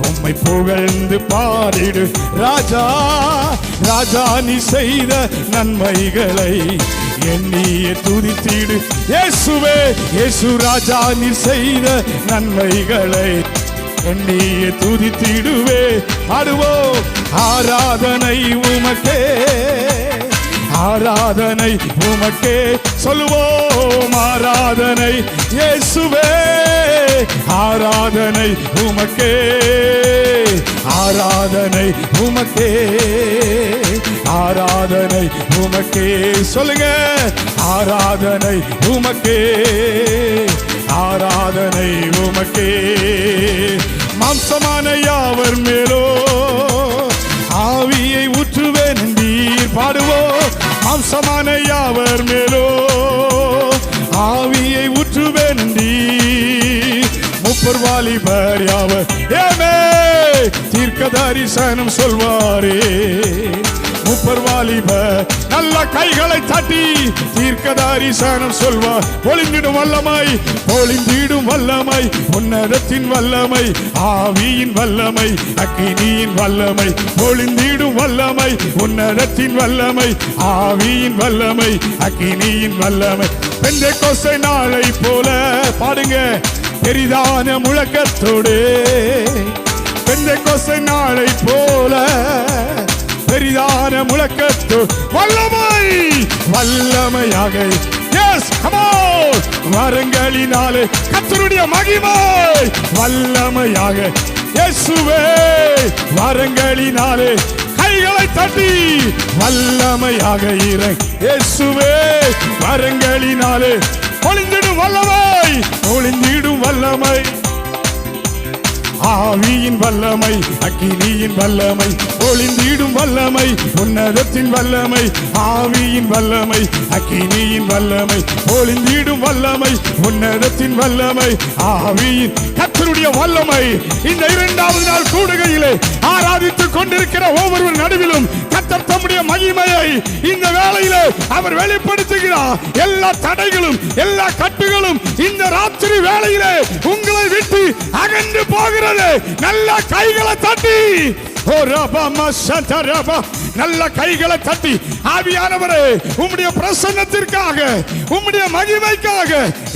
உம்மை புகழ்ந்து பாடிடு. ராஜா ராஜா நீ செய்த நன்மைகளை எண்ணியே துதித்திடு. இயேசுவே இயேசு ராஜா நீ செய்த நன்மைகளை எண்ணியே துதித்திடுவே. பாடுவோம். ஆராதனை உமக்கே, ஆராதனை உமக்கே. சொல்லுவோம். ஆராதனை இயேசுவே, ஆராதனை உமக்கே, ஆராதனை உமக்கே, ஆராதனை உமக்கே. சொல்லுங்க. ஆராதனை உமக்கே, ஆராதனை உமக்கே. மாம்சமான யாவர் மேலோ ஆவியை ஊற்றுவேன் என்றீர். பாடுவோம். மாம்சமான யாவர் மேலோ ஆவியை ஊற்றுவேன் என்றீர். முப்பர் வாலிபர் யாவர் ஏமே தீர்க்க தரிசனம் சொல்வாரே. முப்பர் வாலிபர் நல்ல கைகளை தட்டி தீர்க்க தரிசனம் சொல்வார். பொழிந்திடும் வல்லமை, பொழிந்திடும் வல்லமை, உன்னதத்தின் வல்லமை, ஆவியின் வல்லமை, அக்கினியின் வல்லமை. பொழிந்திடும் வல்லமை, உன்னதத்தின் வல்லமை, ஆவியின் வல்லமை, அக்கினியின் வல்லமை. பெந்தெக்கோஸ்தே நாளை போல பாடுங்க. பெரிதான முழக்கத்தோடு பெந்தெக்கோஸ்தே நாளை போல பெரிதான முழக்கத்தோ வல்லமை வல்லமையாக. Yes come on. வரங்களினாலே கர்த்தருடைய மகிமை வல்லமையாக. இயேசுவே வரங்களினாலே கைகளை தட்டி வல்லமையாக இறங்கு. இயேசுவே வரங்களினாலே பொழிந்திடும் வல்லமை, பொழிந்திடும் வல்லமை, ஆவியின் வல்லமை, அக்கினியின் வல்லமை, ஒளிந்திடும் வல்லமை, உன்னதத்தின் வல்லமை, ஆவியின் வல்லமை, அக்கினியின் வல்லமை, ஒளிந்திடும் வல்லமை, உன்னதத்தின் வல்லமை, ஆவியின் கர்த்தருடைய வல்லமை. இந்த இரண்டாவது நாள் கூடுகையிலே ஆராதித்துக் கொண்டிருக்கிற ஒவ்வொரு நடுவிலும் கர்த்தர் தம்முடைய மகிமையை இந்த வேளையிலே அவர் வெளிப்படுத்துகிறார். எல்லா தடைகளும் எல்லா கட்டுகளும் இந்த ராத்திரி வேளையிலே உங்களை விட்டு அகன்று போகிறது. நல்ல கைகளை தட்டி நல்ல கைகளை தட்டி ஆவியானவரே உம்முடைய பிரசன்னத்திற்காக உம்முடைய மகிமைக்காக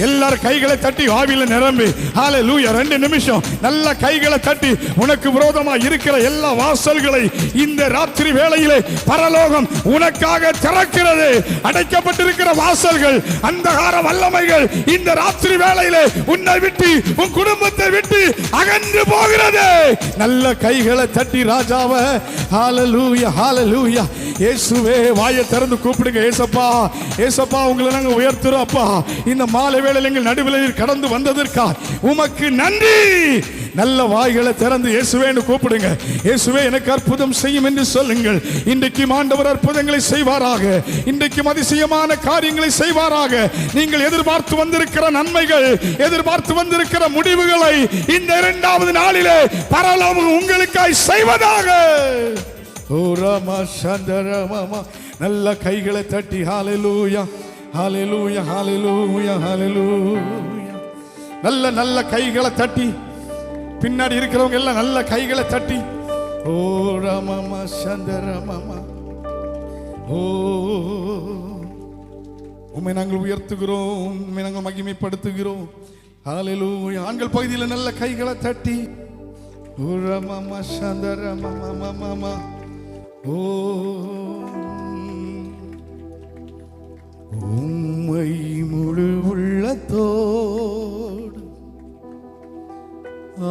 எல்லாரும் கைகளை தட்டி ஆவியில நிரம்பி ஹல்லேலூயா. 2 நிமிஷம் நல்ல கைகளை தட்டி உனக்கு விரோதமா இருக்கிற எல்லா வாசல்களை இந்த ராத்திரி வேளையிலே பரலோகம் உனக்காக திறக்கிறது. அடைக்கப்பட்டிருக்கிற வாசல்கள் அந்தகார வல்லமைகள் இந்த ராத்திரி வேளையிலே உன்னை விட்டு உன் குடும்பத்தை விட்டு அகன்று போகிறது. நல்ல கைகளை தட்டி ராஜாவை ஹல்லேலூயா ஹல்லேலூயா. இயேசுவே வாயை திறந்து கூப்பிடுங்க. ஏசப்பா ஏசப்பா உங்களை நாங்க உயர்த்துறோம் அப்பா. இந்த மாலை வேளையில் எங்கள் நடுவில் கடந்து வந்ததற்கா உமக்கு நன்றி. நல்ல வாய்களை திறந்து இயேசுவேன்னு கூப்பிடுங்க. இயேசுவே எனக்கு அற்புதம் செய்யும் என்று சொல்லுங்கள். இன்றைக்கு ஆண்டவர் அற்புதங்களை செய்வாராக. இன்றைக்கு அதிசயமான காரியங்களை செய்வாராக. நீங்கள் எதிர்பார்த்து வந்திருக்கிற நன்மைகள், எதிர்பார்த்து வந்திருக்கிற முடிவுகளை இந்த இரண்டாவது நாளிலே பரலோகம் உங்களுக்காய் செய்வதாக. ஓ ராமா சந்தரமா. நல்ல கைகளை தட்டி ஹல்லேலூயா ஹல்லேலூயா ஹல்லேலூயா ஹல்லேலூயா. நல்ல நல்ல கைகளை தட்டி பின்னாடி இருக்கிறவங்க எல்லாம் நல்ல கைகளை தட்டி ஓ ராமா சந்தரமா. ஓ உம்மை நாங்கள் உயர்த்துகிறோம், உம்மை நாங்கள் மகிமைப்படுத்துகிறோம். ஹல்லேலூயா. ஆண்கள் பகுதியில் நல்ல கைகளை தட்டி ஓ ராமா சந்தரமா. ஓ உம்மை முழு உள்ளத்தோடு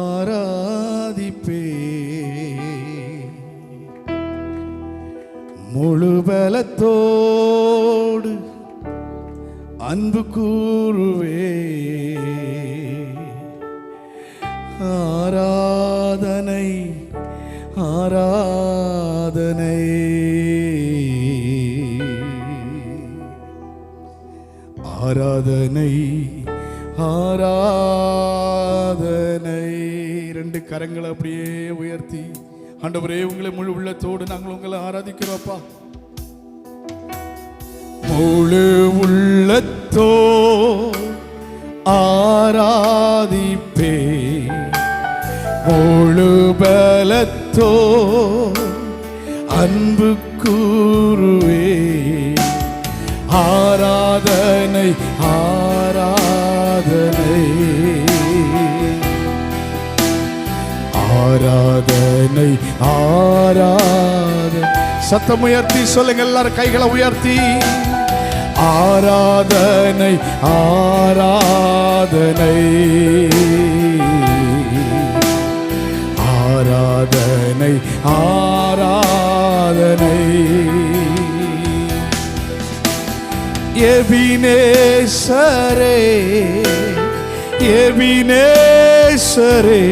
ஆராதிப்பே, பலத்தோடு அன்பு கூறுவே, ஆராதனை ஆராதனை ஆராதனை ஆராதனை. ரெண்டு கரங்களை அப்படியே உயர்த்தி, ஆண்டவரே உங்களை முழு உள்ளத்தோடு நாங்கள் உங்களை ஆராதிக்கிறோம்ப்பா. முழு உள்ளத்தோ ஆராதிப்பே, முழு பலத்தோ அன்பு கூறுவே, ஆராதனை ஆராதனை ஆராதனை ஆராதனை. சத்தம் உயர்த்தி சொல்லுங்க எல்லாரும், கைகளை உயர்த்தி. ஆராதனை ஆராதனை ஆராதனை ஆராதனை. எபினேசரே எபினேசரே,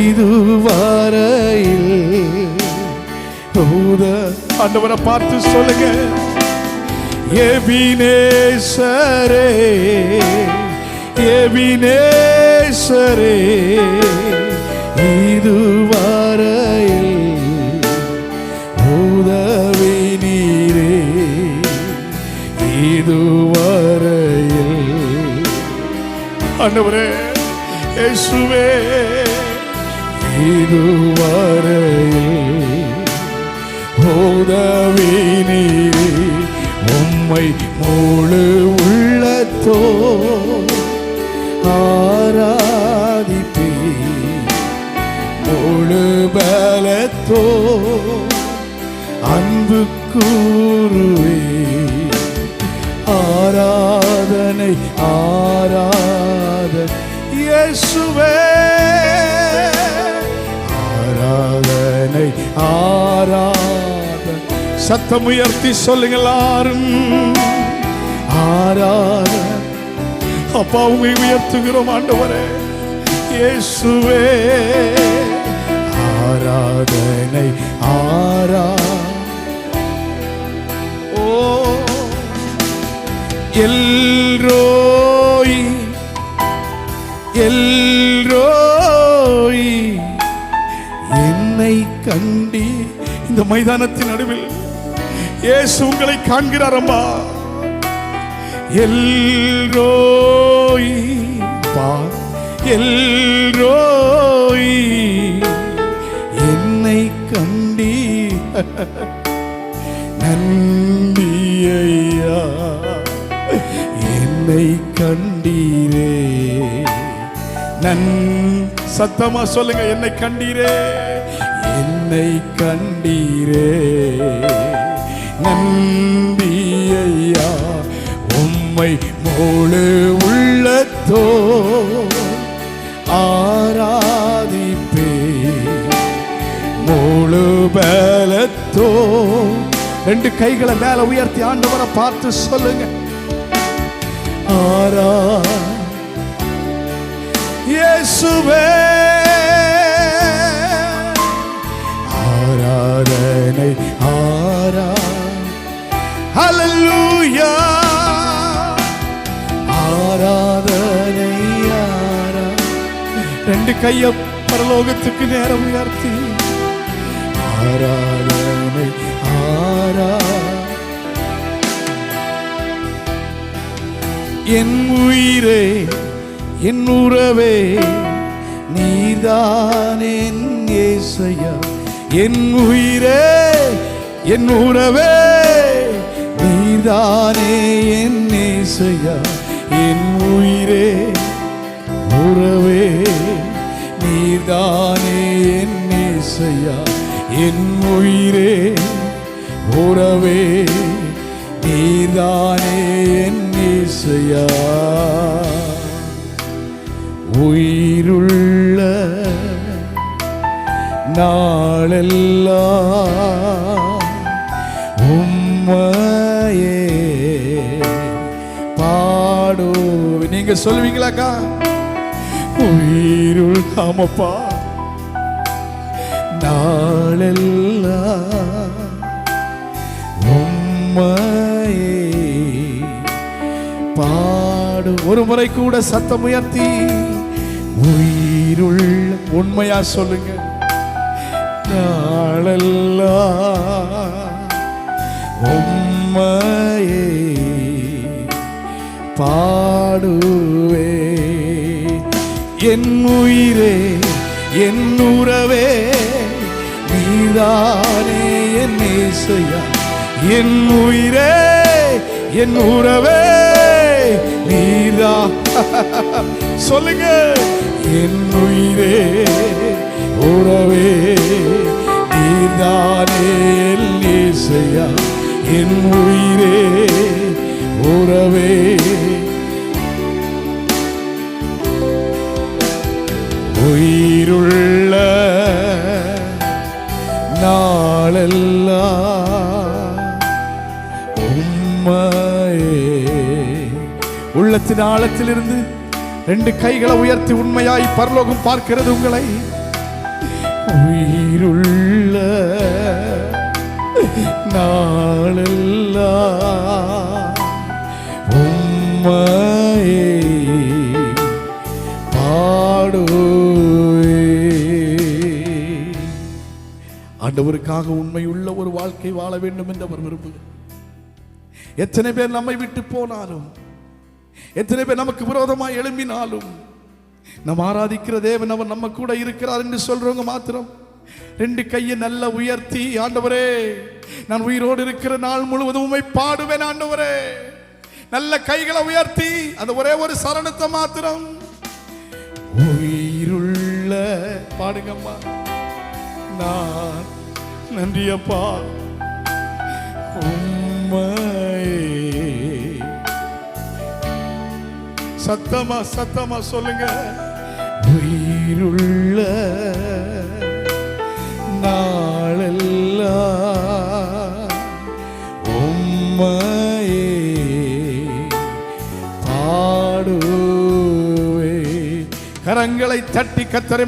இதுவரையில் ஆண்டவரை பார்த்து சொல்லுங்க. எபினேசரே எபினேசரே, இதுவரையில் உதவி நீரே, இதுவரையில். ஆண்டவரே இயேசுவே, இதுவரையில் உதவி நீரே, உம்மை முழு உள்ளத்தோ ஆராதிப்பே, முழு பலத்தோ அன்பு கூறுவே, ஆராதனை ஆராதனை. இயேசுவே ஆராதனை ஆராதனை. சத்தம் உயர்த்தி சொல்லுங்க எல்லாரும், ஆராதனை. அப்பா உங்களை உயர்த்துகிறோம் ஆண்டவரே இயேசுவே, ஆராதனை ஓ எல்ரோய் எல்ரோய், என்னை கண்டி. இந்த மைதானத்தின் நடுவில் இயேசு உங்களை காண்கிறார் அம்மா. எல்ரோய் பா, எல்ரோய் என்னை கண்டி. நன்றி ஐயா, என்னை கண்டீரே. சத்தமா சொல்லுங்க, என்னை கண்டீரே, என்னை கண்டீரே. நன்றி ஐயா, உம்மை முழு உள்ளத்தோ ஆராதிப்பே, முழு பலத்தோ. ரெண்டு கைகளை மேல உயர்த்தி ஆண்டவரை பார்த்து சொல்லுங்க, ஆரா இயேசுவே, ஆராதனை ஆரா. ஹல்லேலூயா, ஆராதனை ஆரா. ரெண்டு கைய பரலோகத்துக்கு நேரம் உயர்த்தி, ஆராதனை ஆரா. என் உயிரே என் உறவே நீதான் என் இயேசையா. என் உயிரே என் உறவே நீதானே என் இயேசையா. என் உயிரே உறவே நீதானே என் இயேசையா. என் உயிரே உறவே நீதானே என் இயேசையா. உயிருள்ள நாளெல்லாம் உம்மையே பாடு. நீங்க சொல்லுவீங்களாக்கா? உயிருள் ஆமப்பா நாளெல்லாம் உம்மையே பாடு. ஒரு முறை கூட சத்தம் உயர்த்தி உயிருள் உண்மையா சொல்லுங்க. நாளெல்லாம் உம்மையே பாடுவே. என் உயிரே என் உறவே நீதானே என் இயேசுயா. என் உயிரே என் உறவே நீதா. சொல்லுங்க. என் உயிரே உறவே நீதானே என் இயேசுயா. என் உயிரே உறவே உயிருள்ள நாளெல்லாம் உம்மையே. உள்ளத்தின் ஆழத்திலிருந்து 2 கைகளை உயர்த்தி உண்மையாய் பரலோகம் பார்க்கிறது உங்களை. உயிருள்ள நாளெல்லாம் உம்மையே பாடுவே. ஆண்டவருக்காக உண்மையுள்ள ஒரு வாழ்க்கை வாழ வேண்டும் என்று அவர் விரும்புகிறார். எத்தனை பேர் நம்மை விட்டு போனாலும், எத்தனை பேர் நமக்கு விரோதமாய் எழும்பினாலும், நாம் ஆராதிக்கிற தேவன் அவர் நம்ம கூட இருக்கிறார் என்று சொல்றவங்க மாத்திரம் 2 கையை நல்ல உயர்த்தி, ஆண்டவரே நான் உயிரோடு இருக்கிற நாள் முழுவதும் உம்மை பாடுவேன் ஆண்டவரே. நல்ல கைகளை உயர்த்தி அந்த ஒரே ஒரு சரணத்தை மாத்திரம் உயிருள்ள பாடுங்கம்மா. நான் நன்றியப்பா உம்மையே. சத்தமா சத்தமா சொல்லுங்க. உயிருள்ள நாளெல்லாம் உம்மையே பாடுவே. கரங்களை தட்டி கர்த்தரை